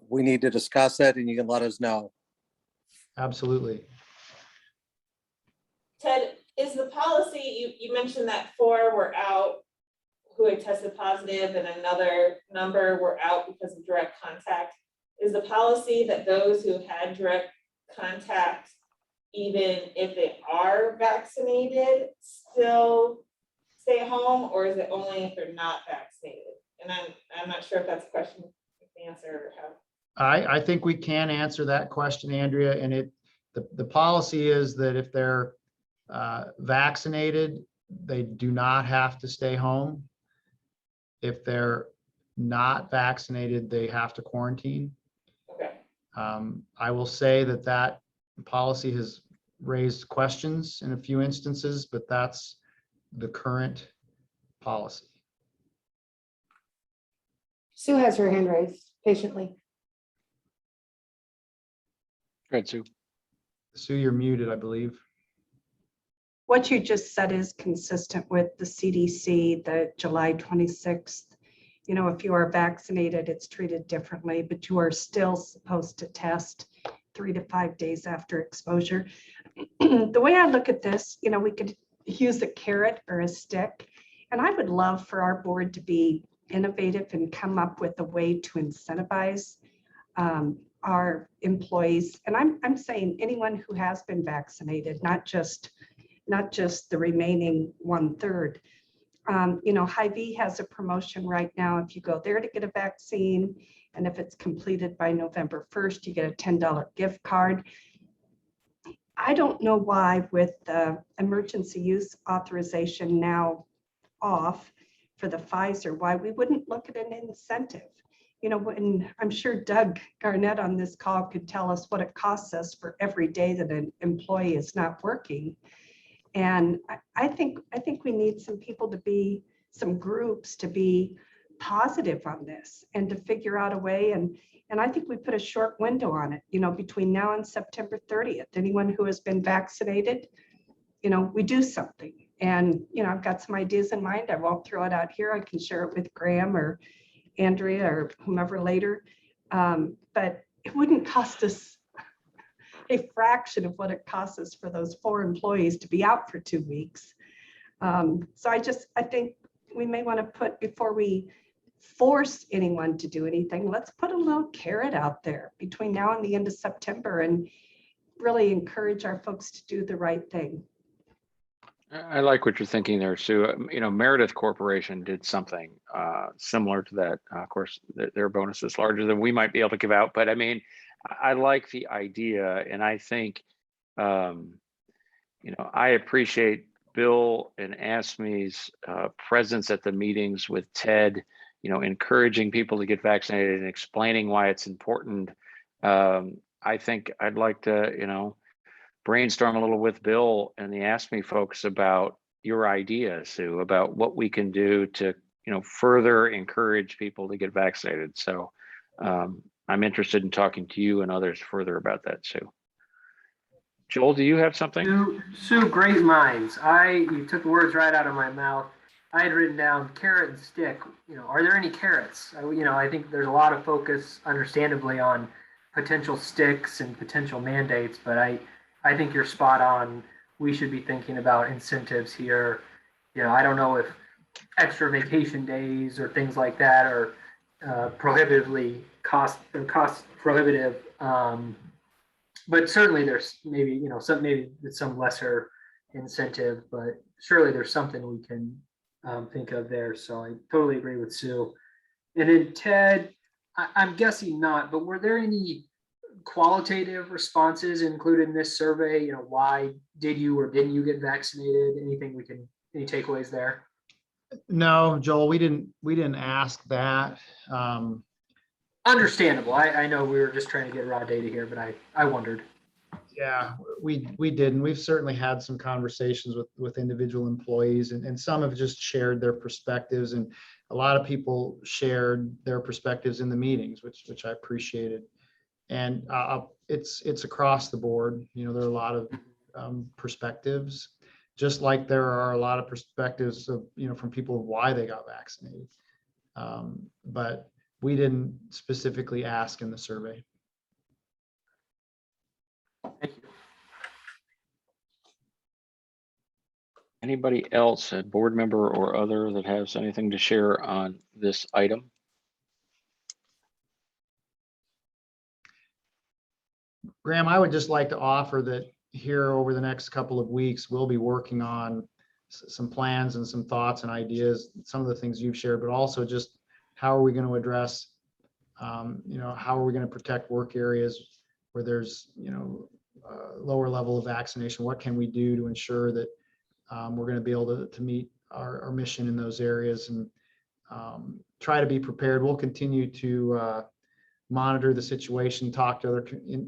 we need to discuss it, and you can let us know. Absolutely. Ted, is the policy, you mentioned that 4 were out who had tested positive and another number were out because of direct contact. Is the policy that those who had direct contact, even if they are vaccinated, still stay at home, or is it only if they're not vaccinated? And I'm not sure if that's a question you can answer or have. I think we can answer that question, Andrea, and The policy is that if they're vaccinated, they do not have to stay home. If they're not vaccinated, they have to quarantine. Okay. I will say that that policy has raised questions in a few instances, but that's the current policy. Sue has her hand raised patiently. Go ahead, Sue. Sue, you're muted, I believe. What you just said is consistent with the CDC, the July 26th. You know, if you are vaccinated, it's treated differently, but you are still supposed to test 3 to 5 days after exposure. The way I look at this, you know, we could use a carrot or a stick. And I would love for our board to be innovative and come up with a way to incentivize our employees. And I'm saying anyone who has been vaccinated, not just the remaining 1/3. You know, Hy-Vee has a promotion right now. If you go there to get a vaccine, and if it's completed by November 1st, you get a $10 gift card. I don't know why, with the emergency use authorization now off for the Pfizer, why we wouldn't look at an incentive. You know, when I'm sure Doug Garnett on this call could tell us what it costs us for every day that an employee is not working. And I think we need some people to be, some groups to be positive on this and to figure out a way. And I think we put a short window on it, you know, between now and September 30th. Anyone who has been vaccinated, you know, we do something. And, you know, I've got some ideas in mind. I won't throw it out here. I can share it with Graham or Andrea or whomever later. But it wouldn't cost us a fraction of what it costs us for those 4 employees to be out for 2 weeks. So I think we may want to put, before we force anyone to do anything, let's put a little carrot out there between now and the end of September and really encourage our folks to do the right thing. I like what you're thinking there, Sue. You know, Meredith Corporation did something similar to that. Of course, their bonus is larger than we might be able to give out, but I mean, I like the idea, and I think, you know, I appreciate Bill and ASME's presence at the meetings with Ted, you know, encouraging people to get vaccinated and explaining why it's important. I think I'd like to, you know, brainstorm a little with Bill and the ASME folks about your idea, Sue, about what we can do to, you know, further encourage people to get vaccinated. So I'm interested in talking to you and others further about that, Sue. Joel, do you have something? Sue, great minds. You took the words right out of my mouth. I had written down carrot and stick. You know, are there any carrots? You know, I think there's a lot of focus, understandably, on potential sticks and potential mandates, but I think you're spot on. We should be thinking about incentives here. You know, I don't know if extra vacation days or things like that are prohibitively cost prohibitive. But certainly there's maybe, you know, maybe some lesser incentive, but surely there's something we can think of there. So I totally agree with Sue. And then Ted, I'm guessing not, but were there any qualitative responses included in this survey? You know, why did you or didn't you get vaccinated? Any takeaways there? No, Joel, we didn't ask that. Understandable. I know we were just trying to get raw data here, but I wondered. Yeah, we didn't. We've certainly had some conversations with individual employees, and some have just shared their perspectives, and a lot of people shared their perspectives in the meetings, which I appreciated. And it's across the board. You know, there are a lot of perspectives, just like there are a lot of perspectives of, you know, from people why they got vaccinated. But we didn't specifically ask in the survey. Thank you. Anybody else, a board member or other, that has anything to share on this item? Graham, I would just like to offer that here over the next couple of weeks, we'll be working on some plans and some thoughts and ideas, some of the things you've shared, but also just how are we going to address, you know, how are we going to protect work areas where there's, you know, lower level of vaccination. What can we do to ensure that we're going to be able to meet our mission in those areas, and try to be prepared. We'll continue to monitor the situation, talk to other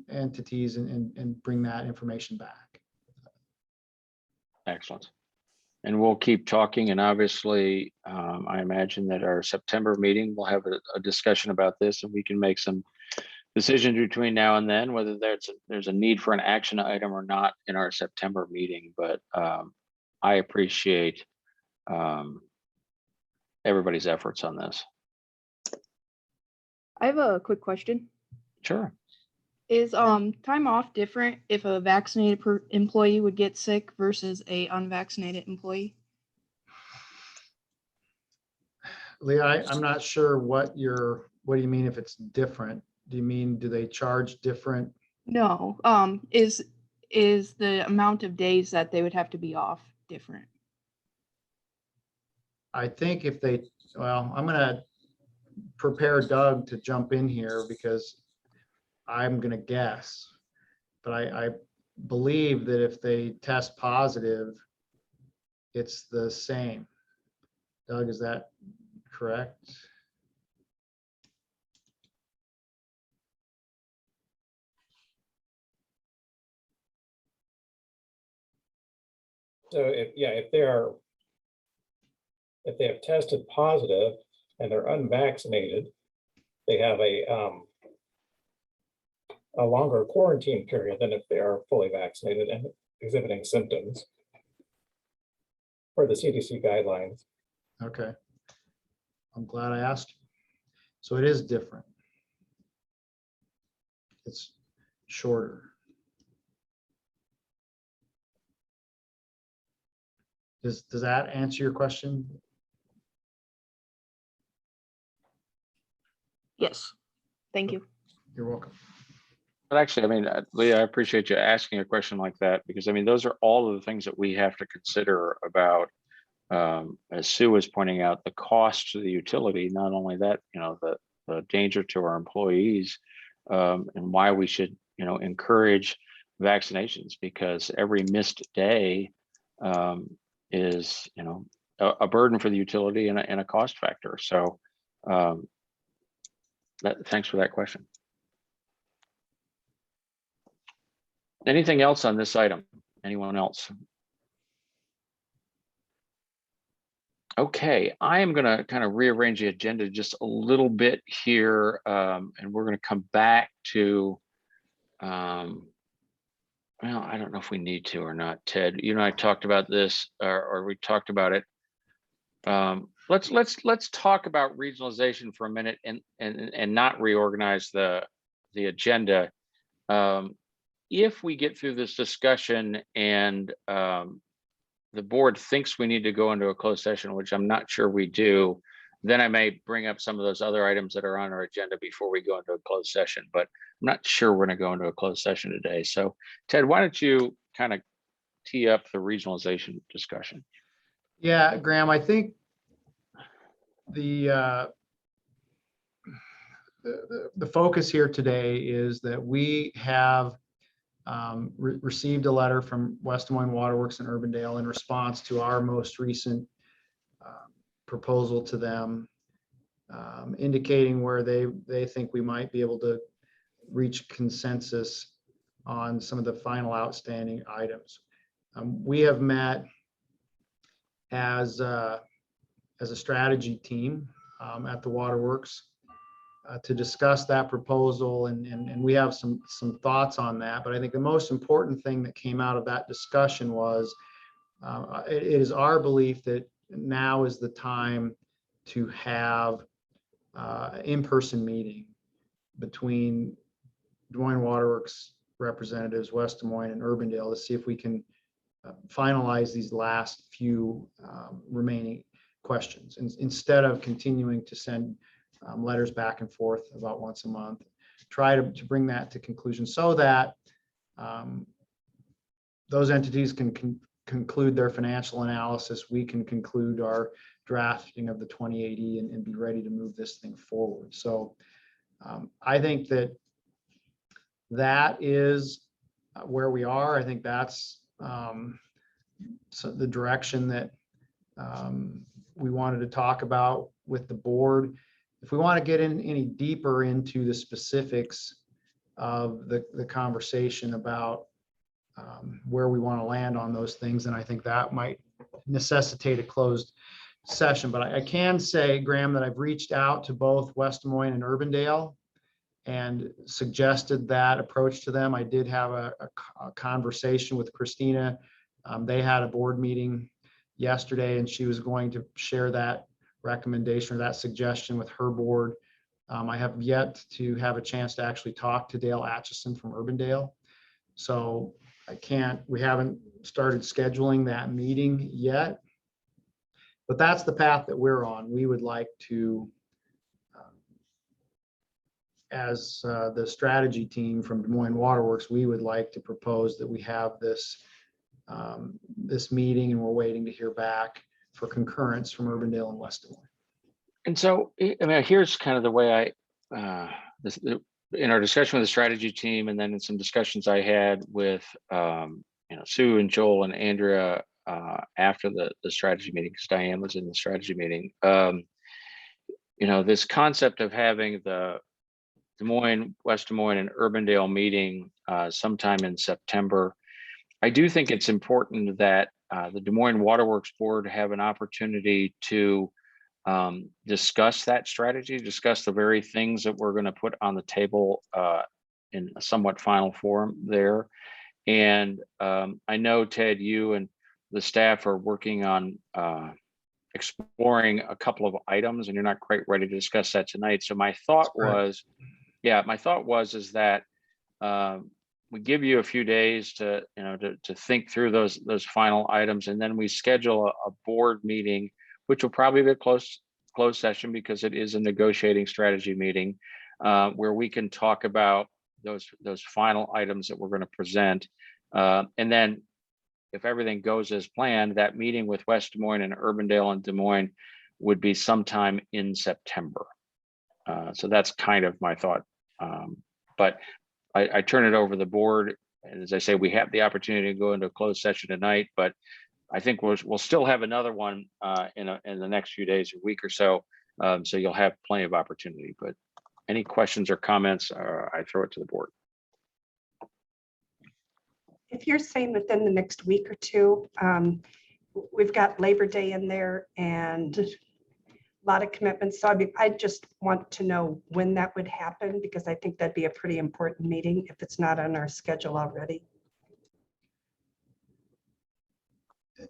entities, and bring that information back. Excellent. And we'll keep talking. And obviously, I imagine that our September meeting, we'll have a discussion about this, and we can make some decisions between now and then, whether there's a need for an action item or not in our September meeting. But I appreciate everybody's efforts on this. I have a quick question. Sure. Is time off different if a vaccinated employee would get sick versus a unvaccinated employee? Leah, I'm not sure what do you mean if it's different? Do you mean, do they charge different? No. Is the amount of days that they would have to be off different? I think if they, well, I'm going to prepare Doug to jump in here because I'm going to guess, but I believe that if they test positive, it's the same. Doug, is that correct? So if they have tested positive and they're unvaccinated, they have a longer quarantine period than if they are fully vaccinated and exhibiting symptoms per the CDC guidelines. Okay. I'm glad I asked. So it is different. It's shorter. Does that answer your question? Yes. Thank you. You're welcome. But actually, I mean, Leah, I appreciate you asking a question like that, because I mean, those are all of the things that we have to consider about, as Sue was pointing out, the cost to the utility, not only that, you know, the danger to our employees, and why we should, you know, encourage vaccinations, because every missed day is, you know, a burden for the utility and a cost factor. So thanks for that question. Anything else on this item? Anyone else? Okay, I am going to kind of rearrange the agenda just a little bit here, and we're going to come back to, well, I don't know if we need to or not, Ted. You and I talked about this, or we talked about it. Let's talk about regionalization for a minute and not reorganize the agenda. If we get through this discussion and the board thinks we need to go into a closed session, which I'm not sure we do, then I may bring up some of those other items that are on our agenda before we go into a closed session, but I'm not sure we're going to go into a closed session today. So Ted, why don't you kind of tee up the regionalization discussion? Yeah, Graham, I think the focus here today is that we have received a letter from West Des Moines Waterworks and Urbandale in response to our most recent proposal to them, indicating where they think we might be able to reach consensus on some of the final outstanding items. We have met as a strategy team at the Waterworks to discuss that proposal, and we have some thoughts on that. But I think the most important thing that came out of that discussion was it is our belief that now is the time to have an in-person meeting between Des Moines Waterworks representatives, West Des Moines and Urbandale, to see if we can finalize these last few remaining questions, instead of continuing to send letters back and forth about once a month. Try to bring that to conclusion so that those entities can conclude their financial analysis. We can conclude our drafting of the 2080 and be ready to move this thing forward. So I think that is where we are. I think that's so the direction that we wanted to talk about with the board. If we want to get in any deeper into the specifics of the conversation about where we want to land on those things, then I think that might necessitate a closed session. But I can say, Graham, that I've reached out to both West Des Moines and Urbandale and suggested that approach to them. I did have a conversation with Christina. They had a board meeting yesterday, and she was going to share that recommendation or that suggestion with her board. I have yet to have a chance to actually talk to Dale Atchison from Urbandale. So we haven't started scheduling that meeting yet, but that's the path that we're on. We would like to, as the strategy team from Des Moines Waterworks, we would like to propose that we have this meeting, and we're waiting to hear back for concurrence from Urbandale and West Des Moines. And so, I mean, here's kind of the way in our discussion with the strategy team, and then in some discussions I had with Sue and Joel and Andrea after the strategy meeting, because Diane was in the strategy meeting. This concept of having the Des Moines, West Des Moines, and Urbandale meeting sometime in September. I do think it's important that the Des Moines Waterworks Board have an opportunity to discuss that strategy, discuss the very things that we're going to put on the table in a somewhat final form there. And I know, Ted, you and the staff are working on exploring a couple of items, and you're not quite ready to discuss that tonight. So my thought was, is that we give you a few days to think through those final items, and then we schedule a board meeting, which will probably be a closed session because it is a negotiating strategy meeting, where we can talk about those final items that we're going to present. And then if everything goes as planned, that meeting with West Des Moines and Urbandale and Des Moines would be sometime in September. So that's kind of my thought. But I turn it over to the board. And as I say, we have the opportunity to go into a closed session tonight, but I think we'll still have another one in the next few days, a week or so. So you'll have plenty of opportunity. But any questions or comments, I throw it to the board. If you're saying within the next week or two, we've got Labor Day in there and a lot of commitments. So I just want to know when that would happen, because I think that'd be a pretty important meeting if it's not on our schedule already.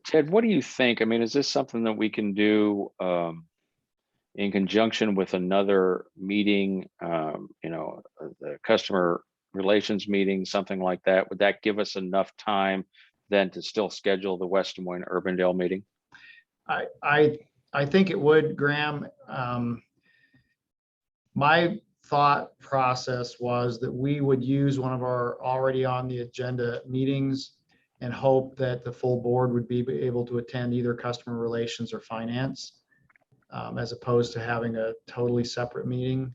Ted, what do you think? I mean, is this something that we can do in conjunction with another meeting, the customer relations meeting, something like that? Would that give us enough time then to still schedule the West Des Moines Urbandale meeting? I think it would, Graham. My thought process was that we would use one of our already on the agenda meetings and hope that the full board would be able to attend either customer relations or finance, as opposed to having a totally separate meeting.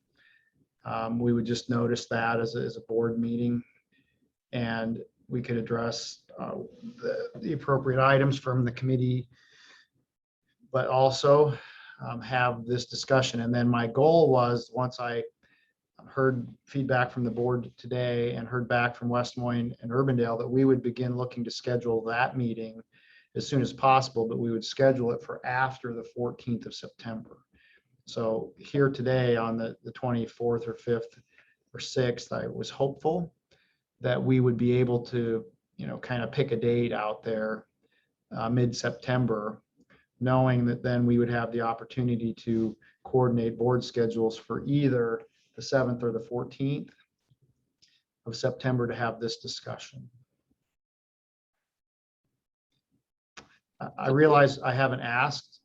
We would just notice that as a board meeting, and we could address the appropriate items from the committee, but also have this discussion. And then my goal was, once I heard feedback from the board today and heard back from West Des Moines and Urbandale, that we would begin looking to schedule that meeting as soon as possible, but we would schedule it for after the 14th of September. So here today on the 24th or 5th or 6th, I was hopeful that we would be able to, kind of pick a date out there mid-September, knowing that then we would have the opportunity to coordinate board schedules for either the 7th or the 14th of September to have this discussion. I realize I haven't asked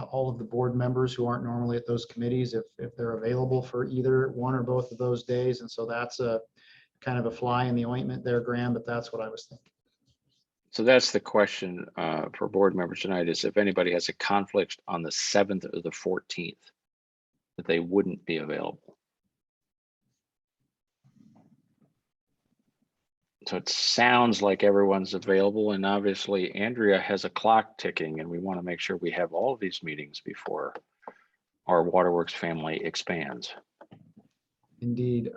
all of the board members who aren't normally at those committees if they're available for either one or both of those days. And so that's a kind of a fly in the ointment there, Graham, but that's what I was thinking. So that's the question for board members tonight, is if anybody has a conflict on the 7th or the 14th, that they wouldn't be available. So it sounds like everyone's available, and obviously Andrea has a clock ticking, and we want to make sure we have all of these meetings before our Waterworks family expands. Indeed.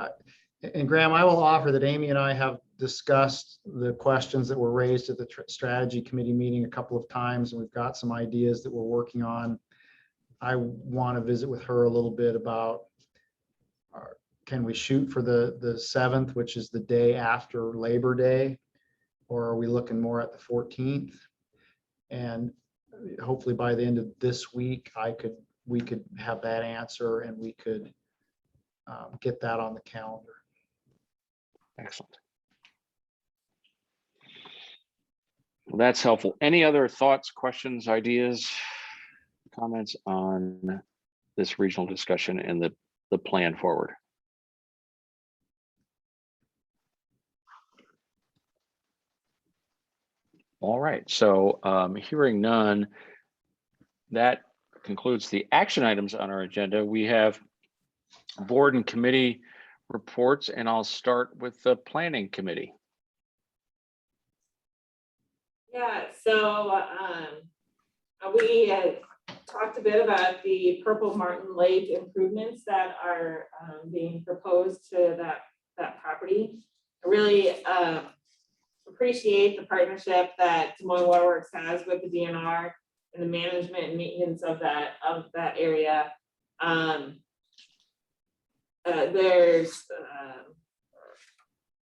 And Graham, I will offer that Amy and I have discussed the questions that were raised at the strategy committee meeting a couple of times, and we've got some ideas that we're working on. I want to visit with her a little bit about can we shoot for the 7th, which is the day after Labor Day, or are we looking more at the 14th? And hopefully by the end of this week, we could have that answer, and we could get that on the calendar. Excellent. Well, that's helpful. Any other thoughts, questions, ideas, comments on this regional discussion and the plan forward? All right, so hearing none, that concludes the action items on our agenda. We have board and committee reports, and I'll start with the planning committee. Yeah, so we had talked a bit about the Purple Martin Lake improvements that are being proposed to that property. I really appreciate the partnership that Des Moines Waterworks has with the DNR and the management and maintenance of that area. There's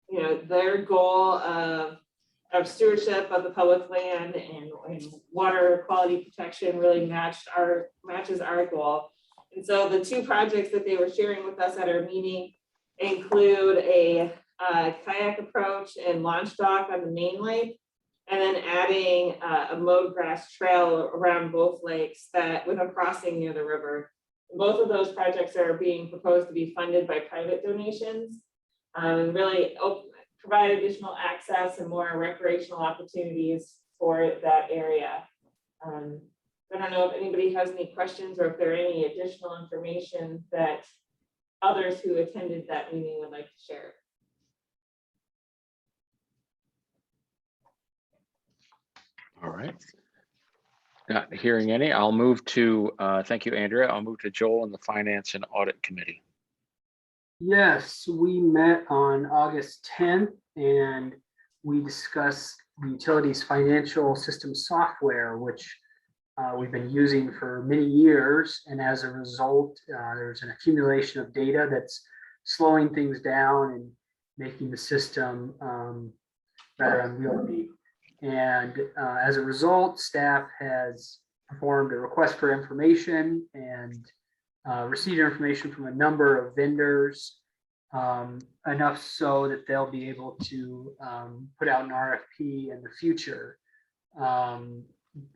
you know, their goal of stewardship of the public land and water quality protection really matches our goal. And so the two projects that they were sharing with us at our meeting include a kayak approach and launch dock on the main lake, and then adding a mowed grass trail around both lakes that with a crossing near the river. Both of those projects are being proposed to be funded by private donations, really provide additional access and more recreational opportunities for that area. I don't know if anybody has any questions or if there are any additional information that others who attended that meeting would like to share. All right. Not hearing any, I'll move to, thank you, Andrea. I'll move to Joel and the Finance and Audit Committee. Yes, we met on August 10th and we discussed the utilities financial system software, which we've been using for many years. And as a result, there's an accumulation of data that's slowing things down and making the system rather unwieldy. And as a result, staff has performed a request for information and received information from a number of vendors, enough so that they'll be able to put out an RFP in the future.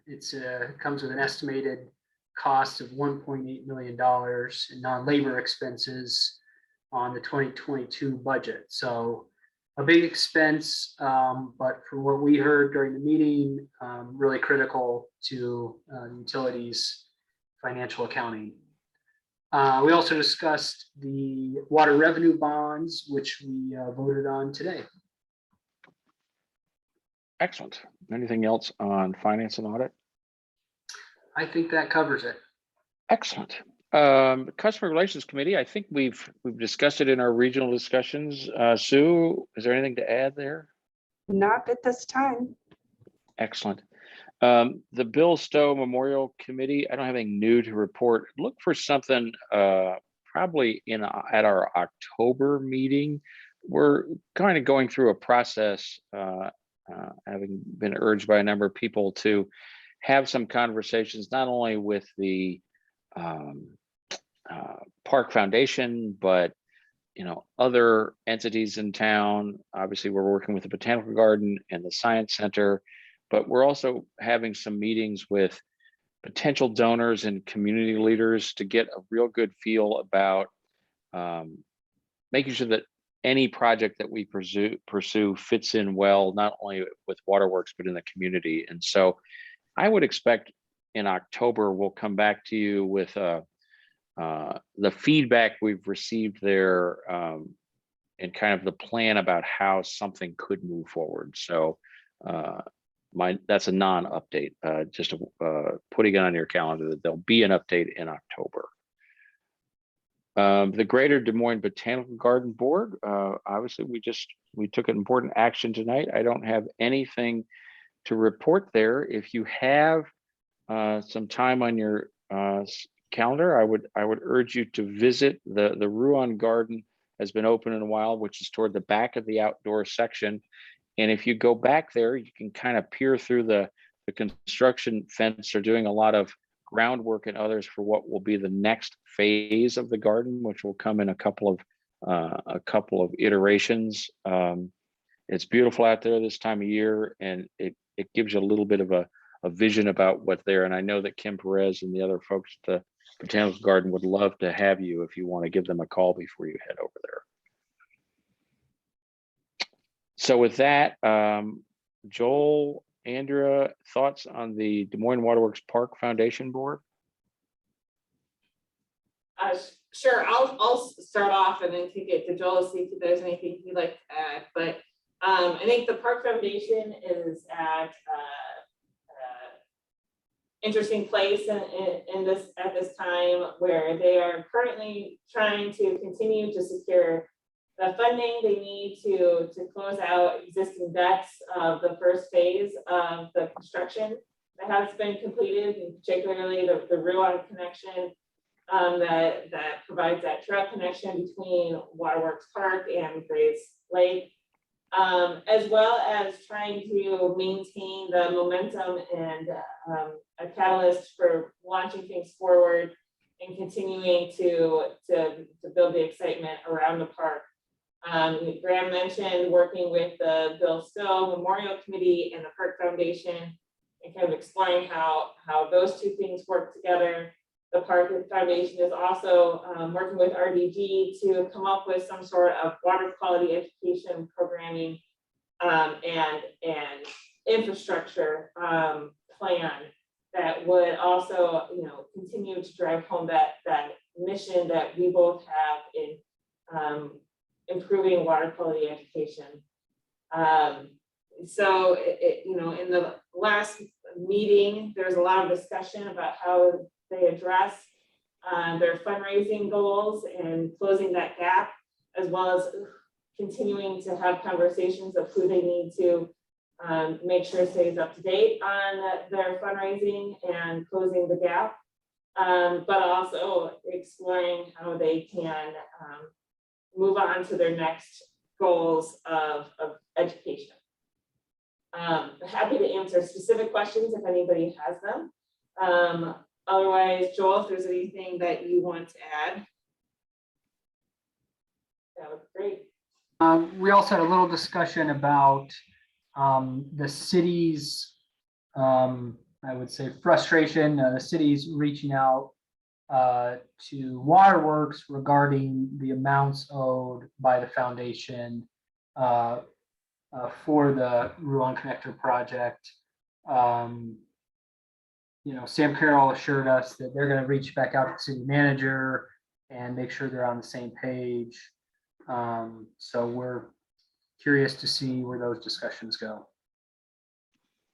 It comes with an estimated cost of $1.8 million in non-labor expenses on the 2022 budget. So a big expense, but from what we heard during the meeting, really critical to utilities financial accounting. We also discussed the water revenue bonds, which we voted on today. Excellent. Anything else on finance and audit? I think that covers it. Excellent. Customer Relations Committee, I think we've discussed it in our regional discussions. Sue, is there anything to add there? Not at this time. Excellent. The Bill Stowe Memorial Committee, I don't have anything new to report. Look for something probably at our October meeting. We're kind of going through a process, having been urged by a number of people to have some conversations, not only with the Park Foundation, but other entities in town. Obviously, we're working with the Botanical Garden and the Science Center, but we're also having some meetings with potential donors and community leaders to get a real good feel about making sure that any project that we pursue fits in well, not only with Waterworks, but in the community. And so I would expect in October, we'll come back to you with the feedback we've received there kind of the plan about how something could move forward. So that's a non-update, just putting it on your calendar that there'll be an update in October. The Greater Des Moines Botanical Garden Board, obviously we took an important action tonight. I don't have anything to report there. If you have some time on your calendar, I would urge you to visit the Ruan Garden. Has been open in a while, which is toward the back of the outdoor section. And if you go back there, you can kind of peer through the construction fence. They're doing a lot of groundwork and others for what will be the next phase of the garden, which will come in a couple of iterations. It's beautiful out there this time of year, and it gives you a little bit of a vision about what's there. And I know that Kim Perez and the other folks at the Botanical Garden would love to have you if you want to give them a call before you head over there. So with that, Joel, Andrea, thoughts on the Des Moines Waterworks Park Foundation Board? Sure, I'll start off and then kick it to Joel to see if there's anything he'd like to add. But I think the Park Foundation is at interesting place at this time, where they are currently trying to continue to secure the funding they need to close out existing debts of the first phase of the construction that has been completed, and particularly the Ruan connection that provides that trail connection between Waterworks Park and Grays Lake, as well as trying to maintain the momentum and a catalyst for launching things forward and continuing to build the excitement around the park. Graham mentioned working with the Bill Stowe Memorial Committee and the Park Foundation and kind of exploring how those two things work together. The Park Foundation is also working with RDG to come up with some sort of water quality education programming and infrastructure plan that would also, continue to drive home that mission that we both have in improving water quality education. So, in the last meeting, there's a lot of discussion about how they address their fundraising goals and closing that gap, as well as continuing to have conversations of who they need to make sure stays up to date on their fundraising and closing the gap, but also exploring how they can move on to their next goals of education. Happy to answer specific questions if anybody has them. Otherwise, Joel, if there's anything that you want to add, that would be great. We also had a little discussion about the city's, I would say, frustration. The city's reaching out to Waterworks regarding the amounts owed by the foundation for the Ruan Connector project. Sam Carroll assured us that they're going to reach back out to the city manager and make sure they're on the same page. So we're curious to see where those discussions go.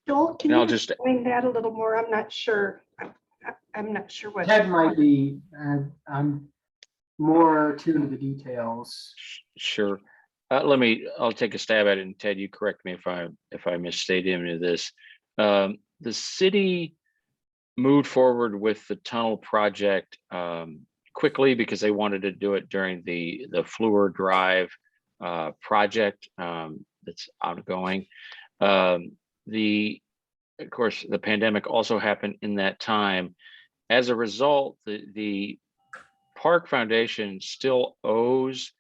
Joel, can And I'll you just explain that a little more? I'm not sure. I'm not sure what. Ted might be, I'm more tuned to the details. Sure. I'll take a stab at it, and Ted, you correct me if I misstate any of this. The city moved forward with the tunnel project quickly because they wanted to do it during the Fleur Drive project that's ongoing. Of course, the pandemic also happened in that time. As a result, the Park Foundation still owes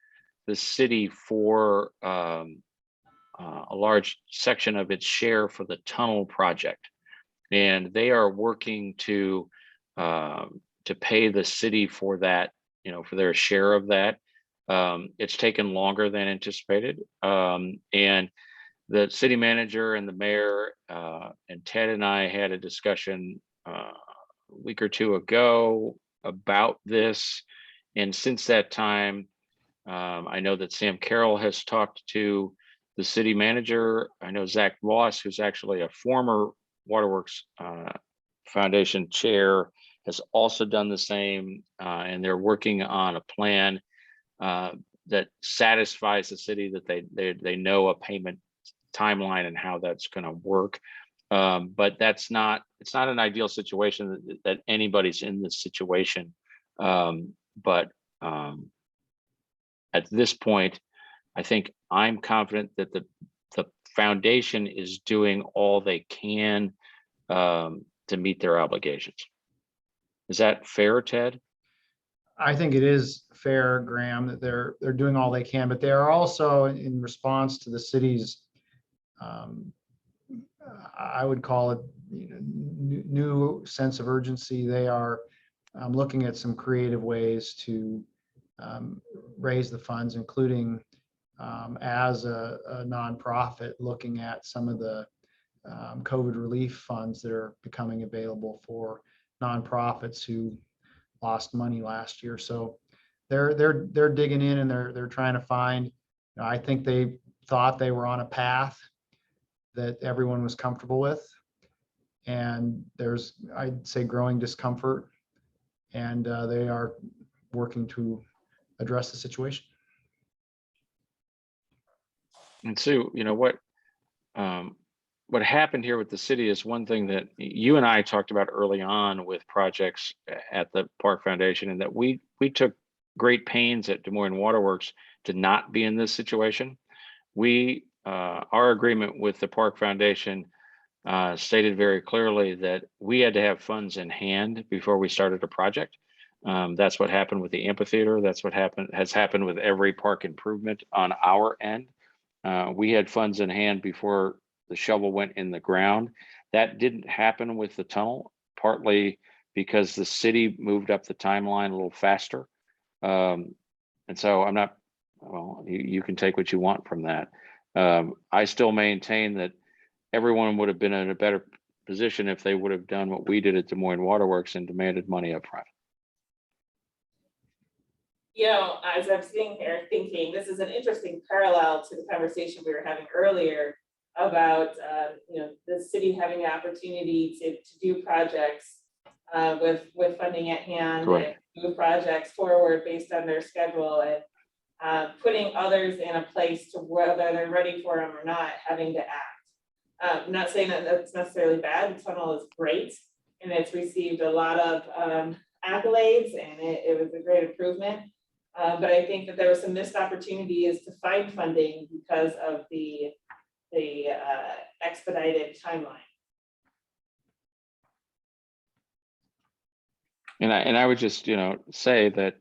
the city for a large section of its share for the tunnel project, and they are working to pay the city for that, for their share of that. It's taken longer than anticipated, and the city manager and the mayor and Ted and I had a discussion a week or two ago about this, and since that time, I know that Sam Carroll has talked to the city manager. I know Zach Ross, who's actually a former Waterworks Foundation chair, has also done the same, and they're working on a plan that satisfies the city, that they know a payment timeline and how that's going to work. But it's not an ideal situation that anybody's in this situation. But at this point, I think I'm confident that the foundation is doing all they can to meet their obligations. Is that fair, Ted? I think it is fair, Graham, that they're doing all they can, but they are also in response to the city's, I would call it, new sense of urgency. They are looking at some creative ways to raise the funds, including as a nonprofit, looking at some of the COVID relief funds that are becoming available for nonprofits who lost money last year. So they're digging in, and they're trying to find. I think they thought they were on a path that everyone was comfortable with, and there's, I'd say, growing discomfort, and they are working to address the situation. And Sue, what happened here with the city is one thing that you and I talked about early on with projects at the Park Foundation, and that we took great pains at Des Moines Waterworks to not be in this situation. Our agreement with the Park Foundation stated very clearly that we had to have funds in hand before we started a project. That's what happened with the amphitheater. That's what has happened with every park improvement on our end. We had funds in hand before the shovel went in the ground. That didn't happen with the tunnel, partly because the city moved up the timeline a little faster. And so I'm not, well, you can take what you want from that. I still maintain that everyone would have been in a better position if they would have done what we did at Des Moines Waterworks and demanded money up front. As I'm sitting here thinking, this is an interesting parallel to the conversation we were having earlier about, the city having the opportunity to do projects with funding at hand. Correct. And move projects forward based on their schedule, and putting others in a place to whether they're ready for them or not, having to act. I'm not saying that that's necessarily bad. The tunnel is great, and it's received a lot of accolades, and it was a great improvement. But I think that there was some missed opportunities to find funding because of the expedited timeline. And I would just, say that,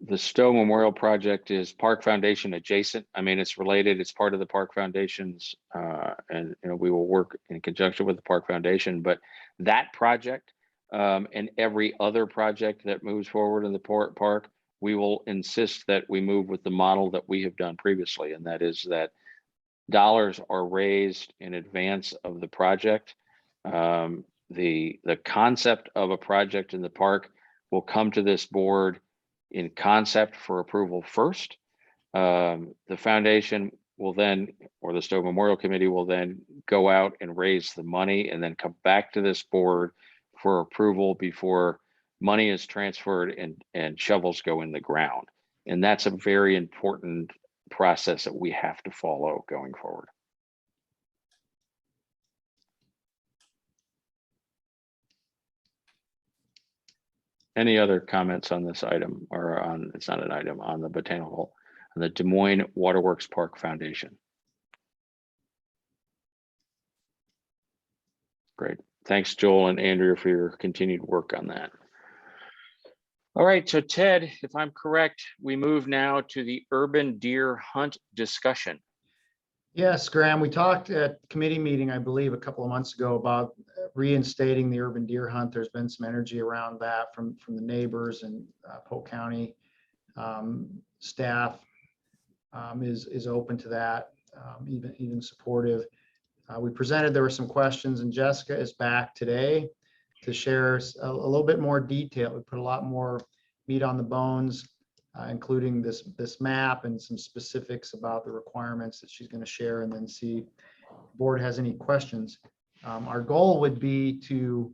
the Stowe Memorial Project is Park Foundation adjacent. I mean, it's related. It's part of the Park Foundation's, and we will work in conjunction with the Park Foundation. But that project and every other project that moves forward in the park, we will insist that we move with the model that we have done previously, and that is that dollars are raised in advance of the project. The concept of a project in the park will come to this board in concept for approval first. The foundation will then, or the Stowe Memorial Committee will then go out and raise the money and then come back to this board for approval before money is transferred and shovels go in the ground. And that's a very important process that we have to follow going forward. Any other comments on this item, or on, it's not an item, on the Botanical, on the Des Moines Waterworks Park Foundation? Great. Thanks, Joel and Andrea, for your continued work on that. All right, so Ted, if I'm correct, we move now to the urban deer hunt discussion. Yes, Graham, we talked at committee meeting, I believe, a couple of months ago about reinstating the urban deer hunt. There's been some energy around that from the neighbors, and Polk County staff is open to that, even supportive. We presented, there were some questions, and Jessica is back today to share a little bit more detail. We put a lot more meat on the bones including this map and some specifics about the requirements that she's going to share, and then see if the board has any questions. Our goal would be to,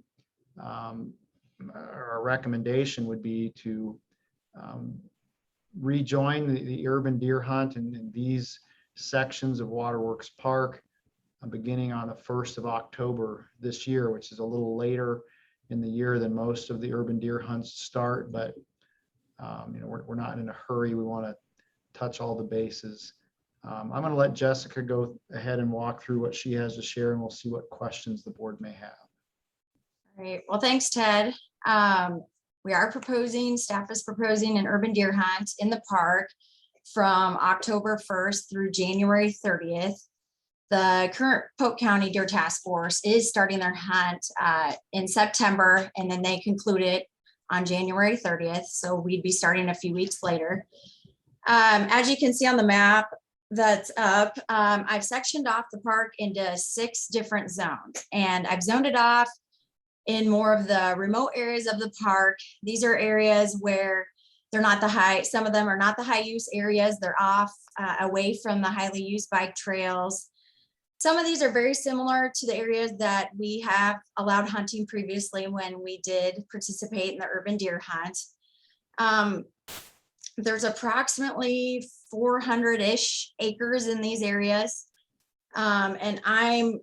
our recommendation would be to rejoin the urban deer hunt in these sections of Waterworks Park beginning on the 1st of October this year, which is a little later in the year than most of the urban deer hunts start, but we're not in a hurry. We want to touch all the bases. I'm going to let Jessica go ahead and walk through what she has to share, and we'll see what questions the board may have. All right, well, thanks, Ted. We are proposing, staff is proposing an urban deer hunt in the park from October 1st through January 30th. The current Polk County Deer Task Force is starting their hunt in September, and then they conclude it on January 30th. So we'd be starting a few weeks later. As you can see on the map that's up, I've sectioned off the park into 6 different zones, and I've zoned it off in more of the remote areas of the park. These are areas where they're not the high, some of them are not the high use areas. They're off away from the highly used bike trails. Some of these are very similar to the areas that we have allowed hunting previously when we did participate in the urban deer hunt. There's approximately 400-ish acres in these areas. And I'm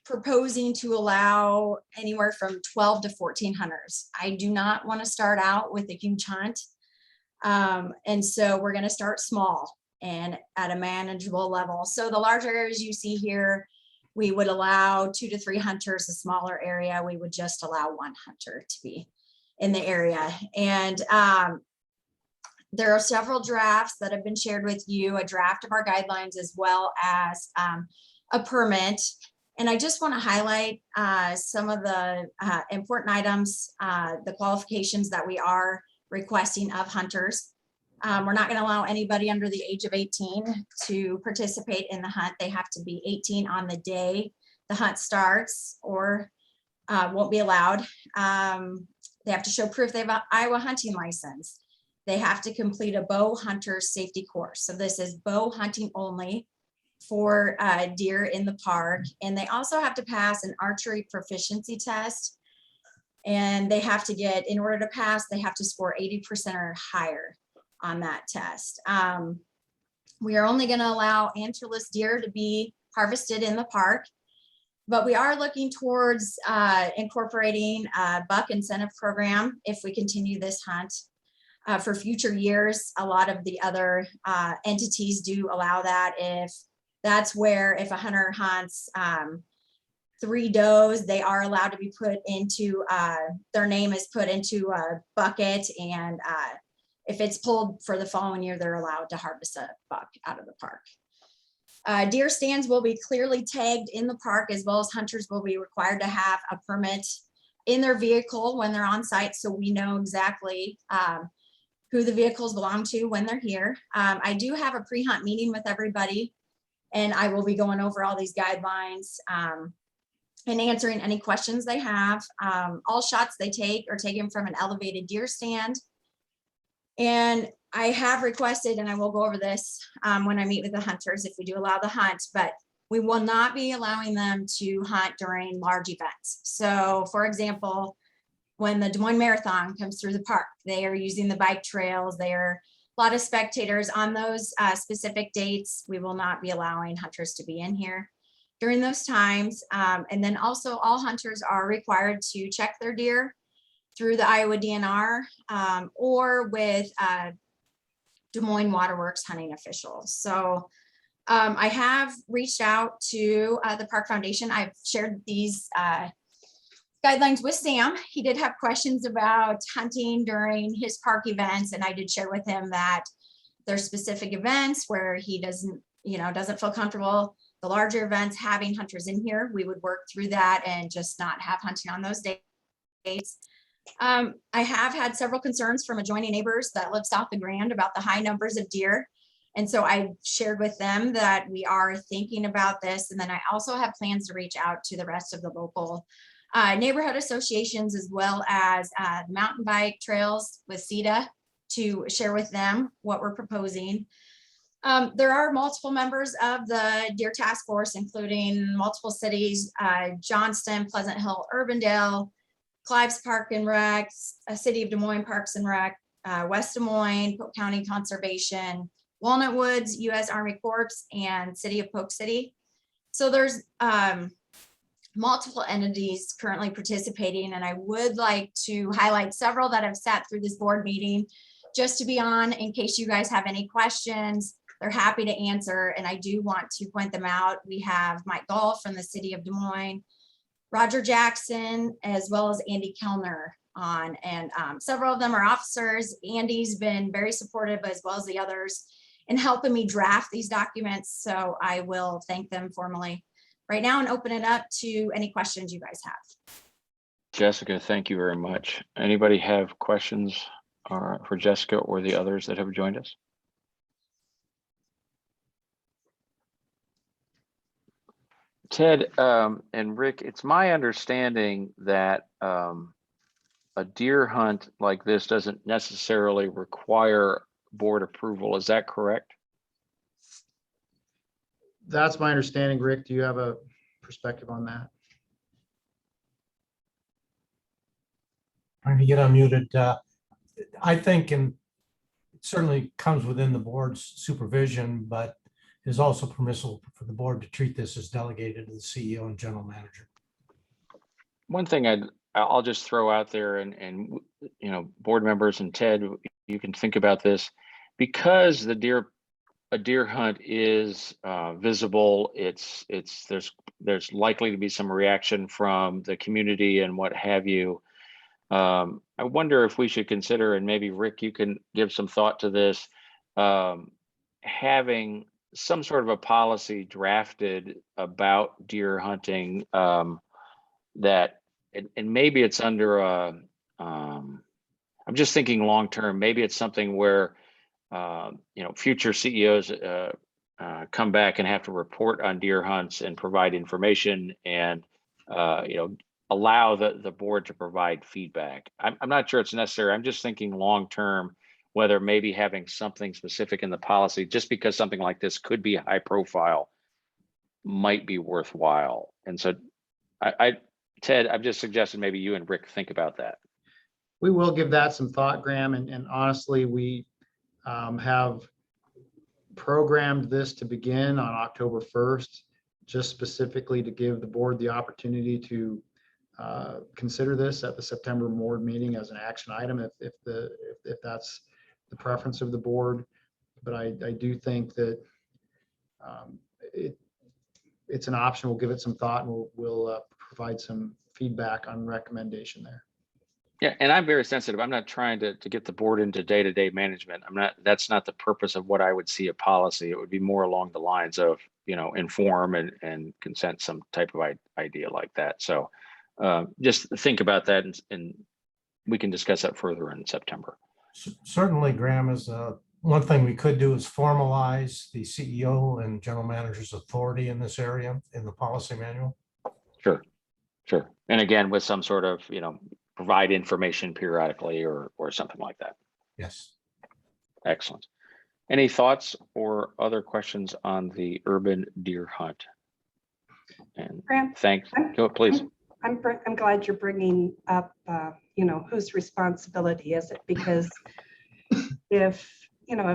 proposing to allow anywhere from 12 to 14 hunters. I do not want to start out with a huge hunt. And so we're going to start small and at a manageable level. So the larger areas you see here, we would allow 2 to 3 hunters. A smaller area, we would just allow 1 hunter to be in the area. And there are several drafts that have been shared with you, a draft of our guidelines, as well as a permit. And I just want to highlight some of the important items, the qualifications that we are requesting of hunters. We're not going to allow anybody under the age of 18 to participate in the hunt. They have to be 18 on the day the hunt starts, or won't be allowed. They have to show proof they have an Iowa hunting license. They have to complete a bow hunter safety course. So this is bow hunting only for deer in the park. And they also have to pass an archery proficiency test. And they have to get, in order to pass, they have to score 80% or higher on that test. We are only going to allow antlerless deer to be harvested in the park, but we are looking towards incorporating a buck incentive program if we continue this hunt for future years. A lot of the other entities do allow that. If that's where, if a hunter hunts 3 does, they are allowed to be put into, their name is put into a bucket, and if it's pulled for the following year, they're allowed to harvest a buck out of the park. Deer stands will be clearly tagged in the park, as well as hunters will be required to have a permit in their vehicle when they're on site, so we know exactly who the vehicles belong to when they're here. I do have a pre-hunt meeting with everybody, and I will be going over all these guidelines and answering any questions they have. All shots they take are taken from an elevated deer stand. And I have requested, and I will go over this when I meet with the hunters if we do allow the hunt, but we will not be allowing them to hunt during large events. So for example, when the Des Moines Marathon comes through the park, they are using the bike trails. There are a lot of spectators on those specific dates. We will not be allowing hunters to be in here during those times. And then also all hunters are required to check their deer through the Iowa DNR or with Des Moines Waterworks hunting officials. So I have reached out to the Park Foundation. I've shared these guidelines with Sam. He did have questions about hunting during his park events, and I did share with him that there's specific events where he doesn't feel comfortable. The larger events having hunters in here, we would work through that and just not have hunting on those dates. I have had several concerns from adjoining neighbors that live south of Grand about the high numbers of deer. And so I shared with them that we are thinking about this. And then I also have plans to reach out to the rest of the local neighborhood associations, as well as mountain bike trails with CETA to share with them what we're proposing. There are multiple members of the Deer Task Force, including multiple cities, Johnston, Pleasant Hill, Urbandale, Clive's Park and Rec, City of Des Moines Parks and Rec, West Des Moines, Polk County Conservation, Walnut Woods, U.S. Army Corps, and City of Polk City. So there's multiple entities currently participating, and I would like to highlight several that have sat through this board meeting just to be on in case you guys have any questions. They're happy to answer, and I do want to point them out. We have Mike Gall from the City of Des Moines, Roger Jackson, as well as Andy Kellner on, and several of them are officers. Andy's been very supportive, as well as the others, in helping me draft these documents, so I will thank them formally right now and open it up to any questions you guys have. Jessica, thank you very much. Anybody have questions for Jessica or the others that have joined us? Ted and Rick, it's my understanding that a deer hunt like this doesn't necessarily require board approval. Is that correct? That's my understanding. Rick, do you have a perspective on that? Trying to get unmuted. I think, and it certainly comes within the board's supervision, but is also permissible for the board to treat this as delegated to the CEO and general manager. One thing I'll just throw out there, and you know, board members and Ted, you can think about this, because a deer hunt is visible. There's likely to be some reaction from the community and what have you. I wonder if we should consider, and maybe Rick, you can give some thought to this, having some sort of a policy drafted about deer hunting that, and maybe it's under I'm just thinking long term, maybe it's something where you know, future CEOs come back and have to report on deer hunts and provide information, and you know, allow the board to provide feedback. I'm not sure it's necessary. I'm just thinking long term, whether maybe having something specific in the policy, just because something like this could be high profile, might be worthwhile. And so Ted, I've just suggested maybe you and Rick think about that. We will give that some thought, Graham, and honestly, we have programmed this to begin on October 1st, just specifically to give the board the opportunity to consider this at the September board meeting as an action item, if that's the preference of the board. But I do think that it's an option. We'll give it some thought, and we'll provide some feedback on recommendation there. Yeah, and I'm very sensitive. I'm not trying to get the board into day-to-day management. That's not the purpose of what I would see a policy. It would be more along the lines of, you know, inform and consent, some type of idea like that. So just think about that, and we can discuss that further in September. Certainly, Graham, is one thing we could do is formalize the CEO and general manager's authority in this area in the policy manual. Sure. And again, with some sort of, you know, provide information periodically or something like that. Yes. Excellent. Any thoughts or other questions on the urban deer hunt? And Graham, thanks. Go, please. I'm glad you're bringing up, you know, whose responsibility is it? Because if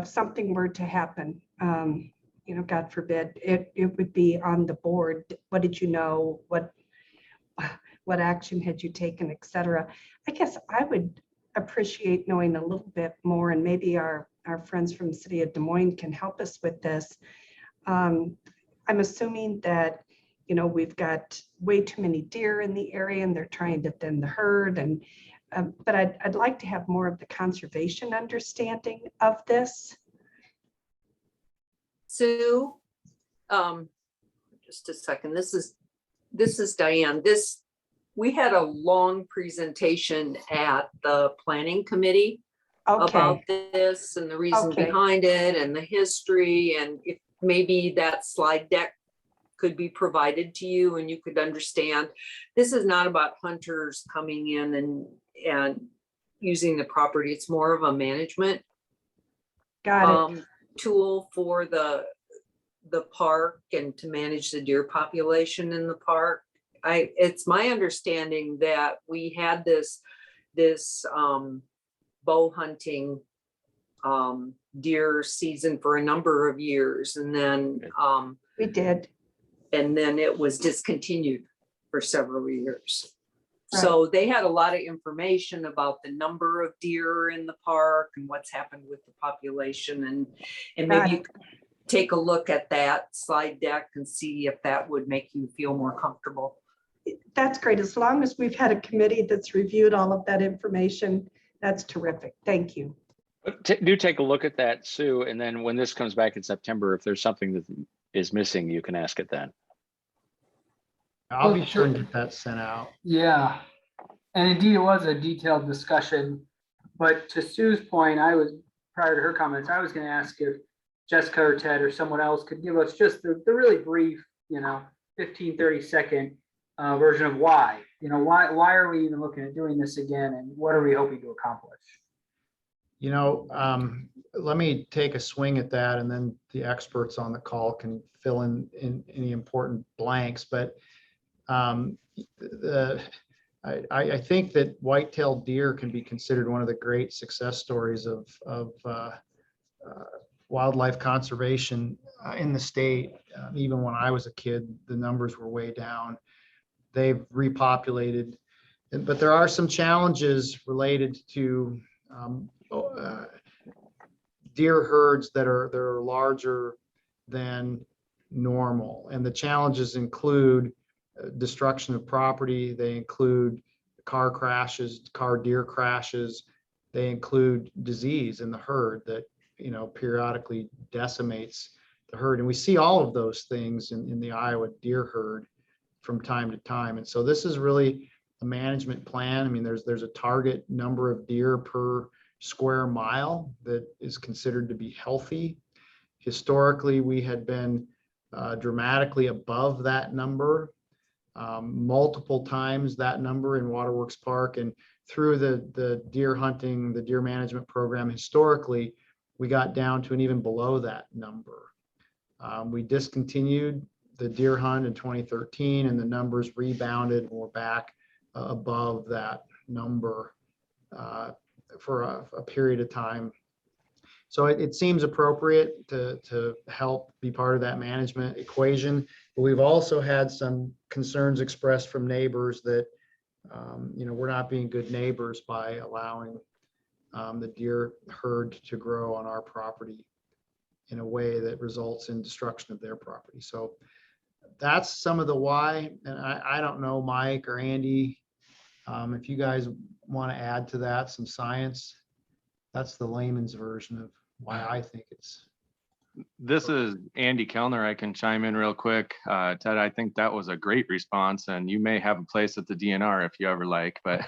something were to happen, you know, God forbid, it would be on the board. What did you know? What action had you taken, et cetera? I guess I would appreciate knowing a little bit more, and maybe our friends from the City of Des Moines can help us with this. I'm assuming that, you know, we've got way too many deer in the area and they're trying to thin the herd, and but I'd like to have more of the conservation understanding of this. Sue, just a second. This is Diane. We had a long presentation at the planning committee about this and the reason behind it and the history, and if maybe that slide deck could be provided to you and you could understand. This is not about hunters coming in and using the property. It's more of a management Got it. tool for the park and to manage the deer population in the park. It's my understanding that we had this bow hunting deer season for a number of years, and then We did. it was discontinued for several years. Right. So they had a lot of information about the number of deer in the park and what's happened with the population, and Got maybe you it. could take a look at that slide deck and see if that would make you feel more comfortable. That's great. As long as we've had a committee that's reviewed all of that information, that's terrific. Thank you. Do take a look at that, Sue, and then when this comes back in September, if there's something that is missing, you can ask it then. I'll be sure and get that sent out. Yeah, and indeed it was a detailed discussion, but to Sue's point, prior to her comments, I was gonna ask if Jessica or Ted or someone else could give us just the really brief, 15, 30-second version of why, why are we even looking at doing this again, and what are we hoping to accomplish? Let me take a swing at that, and then the experts on the call can fill in any important blanks. But I think that white-tailed deer can be considered one of the great success stories of wildlife conservation in the state. Even when I was a kid, the numbers were way down. They've repopulated, but there are some challenges related to deer herds that are larger than normal. And the challenges include destruction of property. They include car deer crashes. They include disease in the herd that, periodically decimates the herd. And we see all of those things in the Iowa deer herd from time to time. And so this is really a management plan. I mean, there's a target number of deer per square mile that is considered to be healthy. Historically, we had been dramatically above that number, multiple times that number in Waterworks Park. And through the deer hunting, the deer management program, historically, we got down to an even below that number. We discontinued the deer hunt in 2013, and the numbers rebounded and we're back above that number for a period of time. So it seems appropriate to help be part of that management equation. But we've also had some concerns expressed from neighbors that we're not being good neighbors by allowing the deer herd to grow on our property in a way that results in destruction of their property. So that's some of the why. And I don't know, Mike or Andy, if you guys want to add to that some science. That's the layman's version of why I think it's. This is Andy Kellner. I can chime in real quick. Ted, I think that was a great response, and you may have a place at the DNR if you ever like, but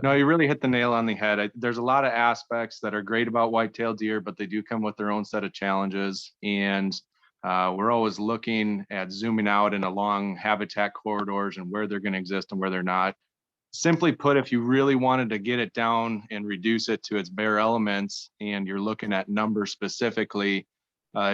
no, you really hit the nail on the head. There's a lot of aspects that are great about white-tailed deer, but they do come with their own set of challenges. And we're always looking at zooming out and along habitat corridors and where they're going to exist and where they're not. Simply put, if you really wanted to get it down and reduce it to its bare elements, and you're looking at numbers specifically,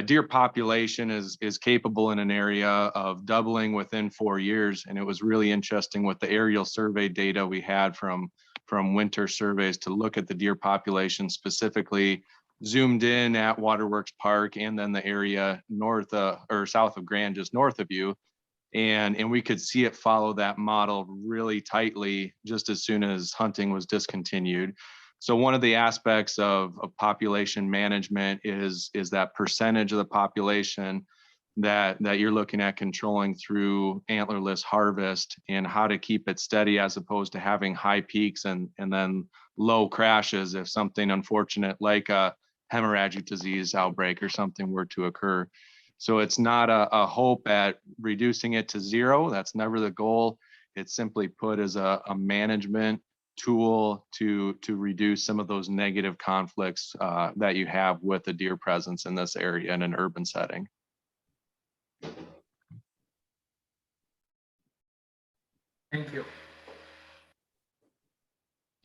deer population is capable in an area of doubling within 4 years. And it was really interesting with the aerial survey data we had from winter surveys to look at the deer population specifically zoomed in at Waterworks Park and then the area north or south of Grand, just north of you. And we could see it follow that model really tightly just as soon as hunting was discontinued. So one of the aspects of population management is that percentage of the population that you're looking at controlling through antlerless harvest, and how to keep it steady as opposed to having high peaks and then low crashes if something unfortunate like a hemorrhagic disease outbreak or something were to occur. So it's not a hope at reducing it to zero. That's never the goal. It's simply put as a management tool to reduce some of those negative conflicts that you have with the deer presence in this area in an urban setting. Thank you.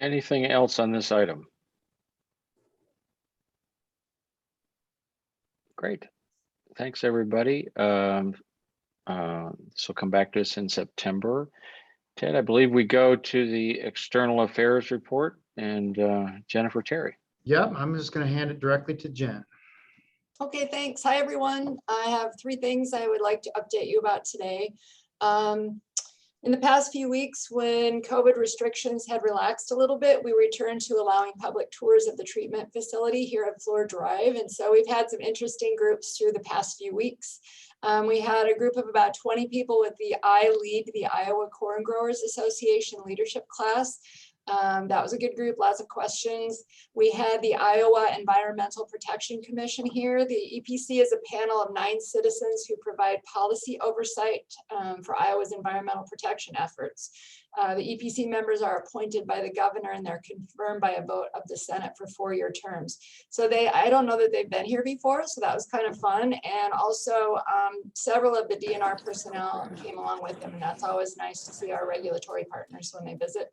Anything else on this item? Great. Thanks, everybody. This will come back to us in September. Ted, I believe we go to the External Affairs report and Jennifer Terry. Yep, I'm just going to hand it directly to Jen. Okay, thanks. Hi, everyone. I have 3 things I would like to update you about today. In the past few weeks, when COVID restrictions had relaxed a little bit, we returned to allowing public tours of the treatment facility here at Fleur Drive. And so we've had some interesting groups through the past few weeks. We had a group of about 20 people with the I Lead the Iowa Corn Growers Association leadership class. That was a good group, lots of questions. We had the Iowa Environmental Protection Commission here. The EPC is a panel of 9 citizens who provide policy oversight for Iowa's environmental protection efforts. The EPC members are appointed by the governor and they're confirmed by a vote of the Senate for 4-year terms. So I don't know that they've been here before, so that was kind of fun. And also several of the DNR personnel came along with them, and that's always nice to see our regulatory partners when they visit.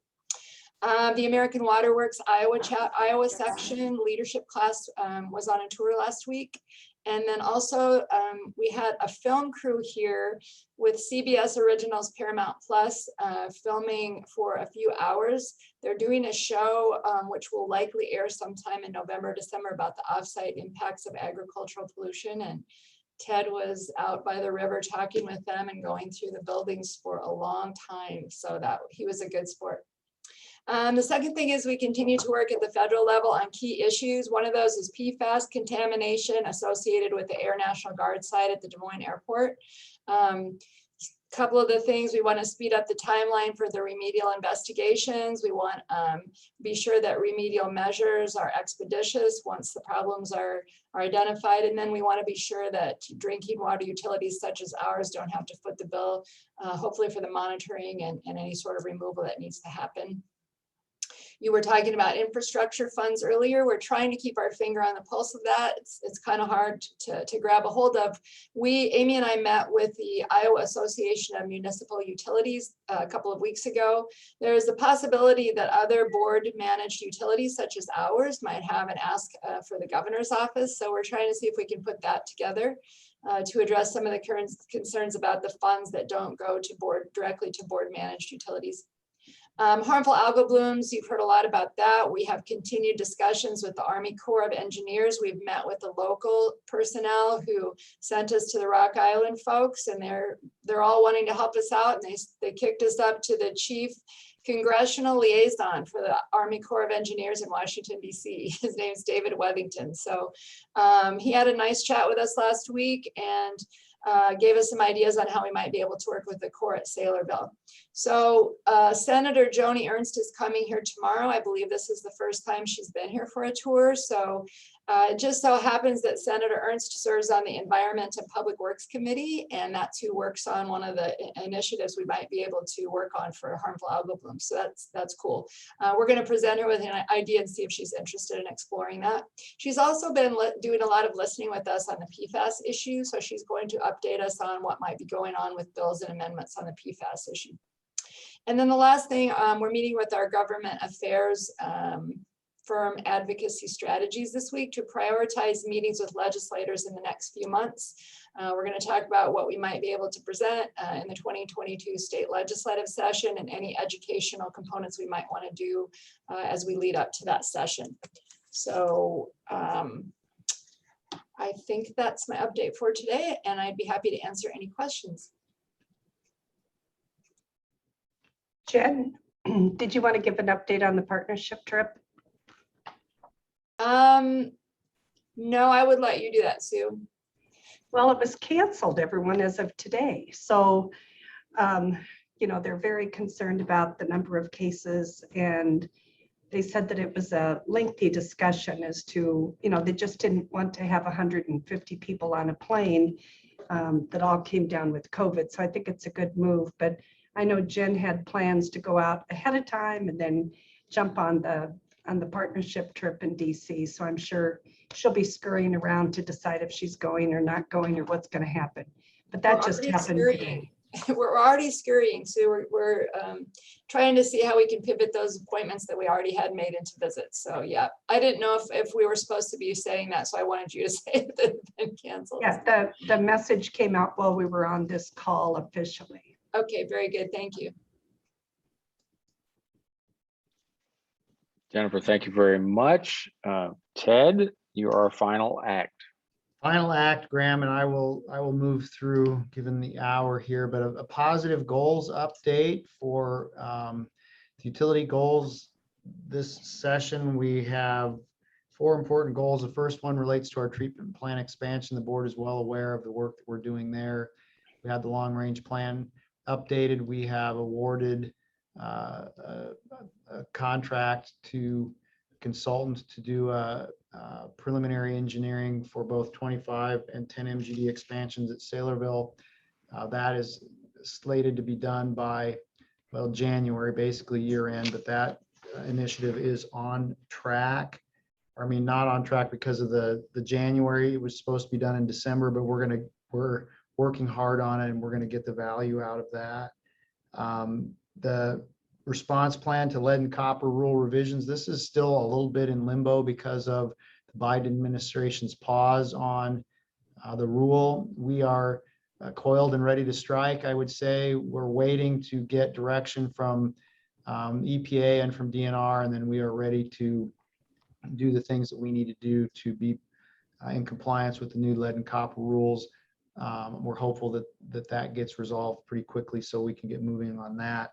The American Water Works Iowa section leadership class was on a tour last week. And then also we had a film crew here with CBS Originals Paramount Plus filming for a few hours. They're doing a show which will likely air sometime in November, December about the offsite impacts of agricultural pollution. And Ted was out by the river talking with them and going through the buildings for a long time. So that he was a good sport. The second thing is we continue to work at the federal level on key issues. One of those is PFAS contamination associated with the Air National Guard site at the Des Moines Airport. Couple of the things, we want to speed up the timeline for the remedial investigations. We want to be sure that remedial measures are expeditious once the problems are identified. And then we want to be sure that drinking water utilities such as ours don't have to foot the bill, hopefully for the monitoring and any sort of removal that needs to happen. You were talking about infrastructure funds earlier. We're trying to keep our finger on the pulse of that. It's kind of hard to grab a hold of. Amy and I met with the Iowa Association of Municipal Utilities a couple of weeks ago. There's a possibility that other board managed utilities such as ours might have an ask for the governor's office. So we're trying to see if we can put that together to address some of the current concerns about the funds that don't go to directly to board managed utilities. Harmful algal blooms, you've heard a lot about that. We have continued discussions with the Army Corps of Engineers. We've met with the local personnel who sent us to the Rock Island folks, and they're all wanting to help us out. And they kicked us up to the chief congressional liaison for the Army Corps of Engineers in Washington, D.C. His name is David Wethington. So he had a nice chat with us last week and gave us some ideas on how we might be able to work with the Corps at Saylorville. So Senator Joni Ernst is coming here tomorrow. I believe this is the first time she's been here for a tour. So it just so happens that Senator Ernst serves on the Environment and Public Works Committee, and that's who works on one of the initiatives we might be able to work on for harmful algal blooms. So that's cool. We're going to present her with an idea and see if she's interested in exploring that. She's also been doing a lot of listening with us on the PFAS issue. So she's going to update us on what might be going on with bills and amendments on the PFAS issue. And then the last thing, we're meeting with our government affairs firm advocacy strategies this week to prioritize meetings with legislators in the next few months. We're going to talk about what we might be able to present in the 2022 state legislative session and any educational components we might want to do as we lead up to that session. So I think that's my update for today, and I'd be happy to answer any questions. Jen, did you want to give an update on the partnership trip? No, I would let you do that, Sue. Well, it was canceled, everyone, as of today. So, they're very concerned about the number of cases, and they said that it was a lengthy discussion as to, they just didn't want to have 150 people on a plane that all came down with COVID. So I think it's a good move, but I know Jen had plans to go out ahead of time and then jump on the partnership trip in DC. So I'm sure she'll be scurrying around to decide if she's going or not going or what's going to happen. But that just happened today. we're already scurrying. So we're trying to see how we can pivot those appointments that we already had made into visits. So yeah, I didn't know if we were supposed to be saying that. So I wanted you to say it had been canceled. Yeah, the message came out while we were on this call officially. Okay, very good. Thank you. Jennifer, thank you very much. Ted, you are our final act. Final act, Graham, and I will move through given the hour here, but a positive goals update for the utility goals. This session, we have 4 important goals. The first one relates to our treatment plant expansion. The board is well aware of the work that we're doing there. We had the long range plan updated. We have awarded a contract to consultants to do preliminary engineering for both 25 and 10 MGD expansions at Saylorville. That is slated to be done by, well, January, basically year end, but that initiative is on track. I mean, not on track because of the January. It was supposed to be done in December, but we're working hard on it and we're going to get the value out of that. The response plan to lead and copper rule revisions. This is still a little bit in limbo because of the Biden administration's pause on the rule. We are coiled and ready to strike. I would say we're waiting to get direction from EPA and from DNR, and then we are ready to do the things that we need to do to be in compliance with the new lead and copper rules. We're hopeful that gets resolved pretty quickly so we can get moving on that.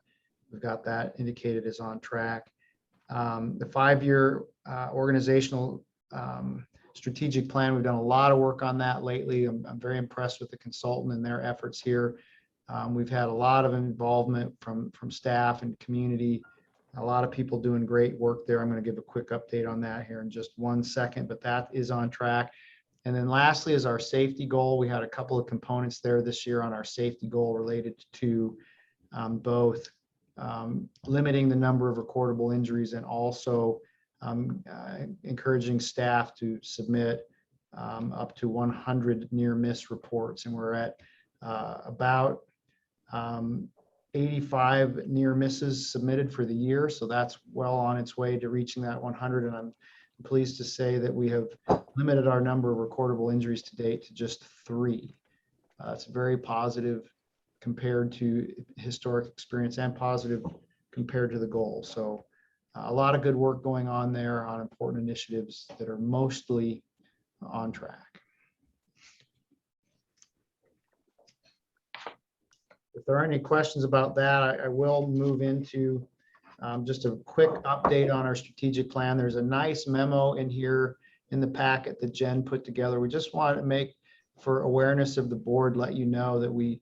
We've got that indicated as on track. The 5-year organizational strategic plan, we've done a lot of work on that lately. I'm very impressed with the consultant and their efforts here. We've had a lot of involvement from staff and community, a lot of people doing great work there. I'm going to give a quick update on that here in just 1 second, but that is on track. And then lastly is our safety goal. We had a couple of components there this year on our safety goal related to both limiting the number of recordable injuries and also encouraging staff to submit up to 100 near miss reports. And we're at about 85 near misses submitted for the year. So that's well on its way to reaching that 100. And I'm pleased to say that we have limited our number of recordable injuries to date to just 3. It's very positive compared to historic experience and positive compared to the goal. So a lot of good work going on there on important initiatives that are mostly on track. If there are any questions about that, I will move into just a quick update on our strategic plan. There's a nice memo in here in the packet that Jen put together. We just wanted to make, for awareness of the board, let you know that we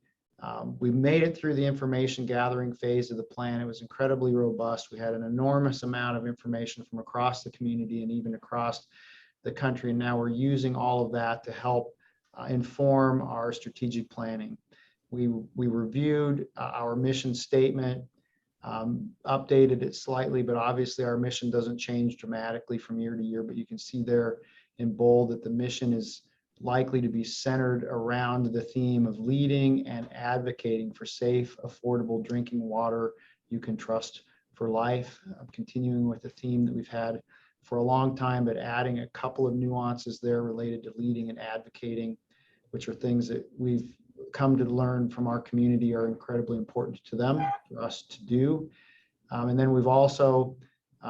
made it through the information gathering phase of the plan. It was incredibly robust. We had an enormous amount of information from across the community and even across the country. And now we're using all of that to help inform our strategic planning. We reviewed our mission statement, updated it slightly, but obviously our mission doesn't change dramatically from year to year. But you can see there in bold that the mission is likely to be centered around the theme of leading and advocating for safe, affordable drinking water you can trust for life. Continuing with the theme that we've had for a long time, but adding a couple of nuances there related to leading and advocating, which are things that we've come to learn from our community are incredibly important to them, for us to do. And then we've also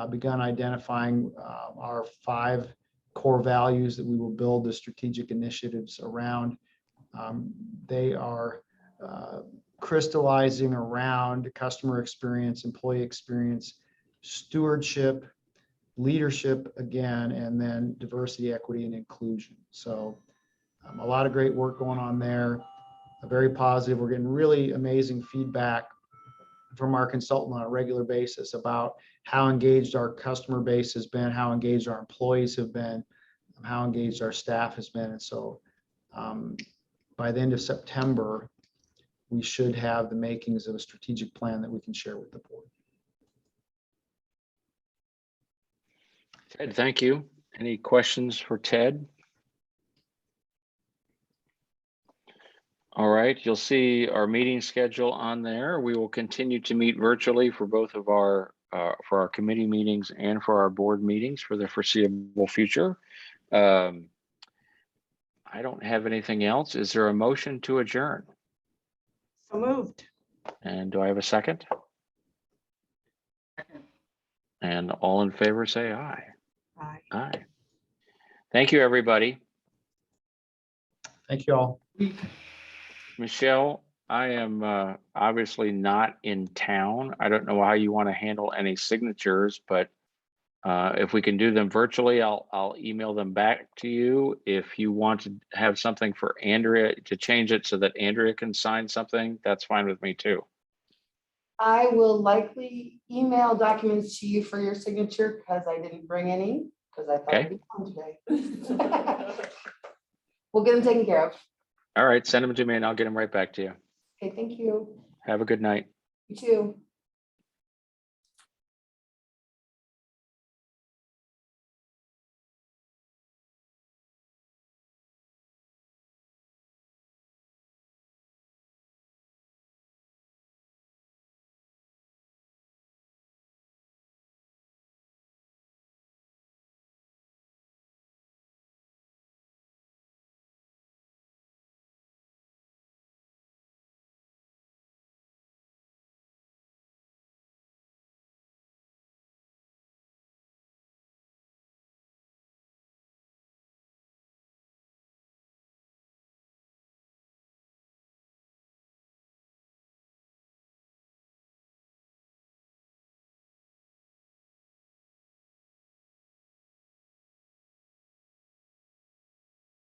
begun identifying our 5 core values that we will build the strategic initiatives around. They are crystallizing around customer experience, employee experience, stewardship, leadership again, and then diversity, equity, and inclusion. So a lot of great work going on there. Very positive. We're getting really amazing feedback from our consultant on a regular basis about how engaged our customer base has been, how engaged our employees have been, how engaged our staff has been. And so by the end of September, we should have the makings of a strategic plan that we can share with the board. Ted, thank you. Any questions for Ted? All right, you'll see our meeting schedule on there. We will continue to meet virtually for both of our for our committee meetings and for our board meetings for the foreseeable future. I don't have anything else. Is there a motion to adjourn? So moved. And do I have a second? And all in favor, say aye. Aye. Aye. Thank you, everybody. Thank you all. Michelle, I am obviously not in town. I don't know how you want to handle any signatures, but if we can do them virtually, I'll email them back to you. If you want to have something for Andrea to change it so that Andrea can sign something, that's fine with me too. I will likely email documents to you for your signature because I didn't bring any, because I thought Okay. I'd be home today. We'll get them taken care of. All right, send them to me and I'll get them right back to you. Okay, thank you. Have a good night. You too.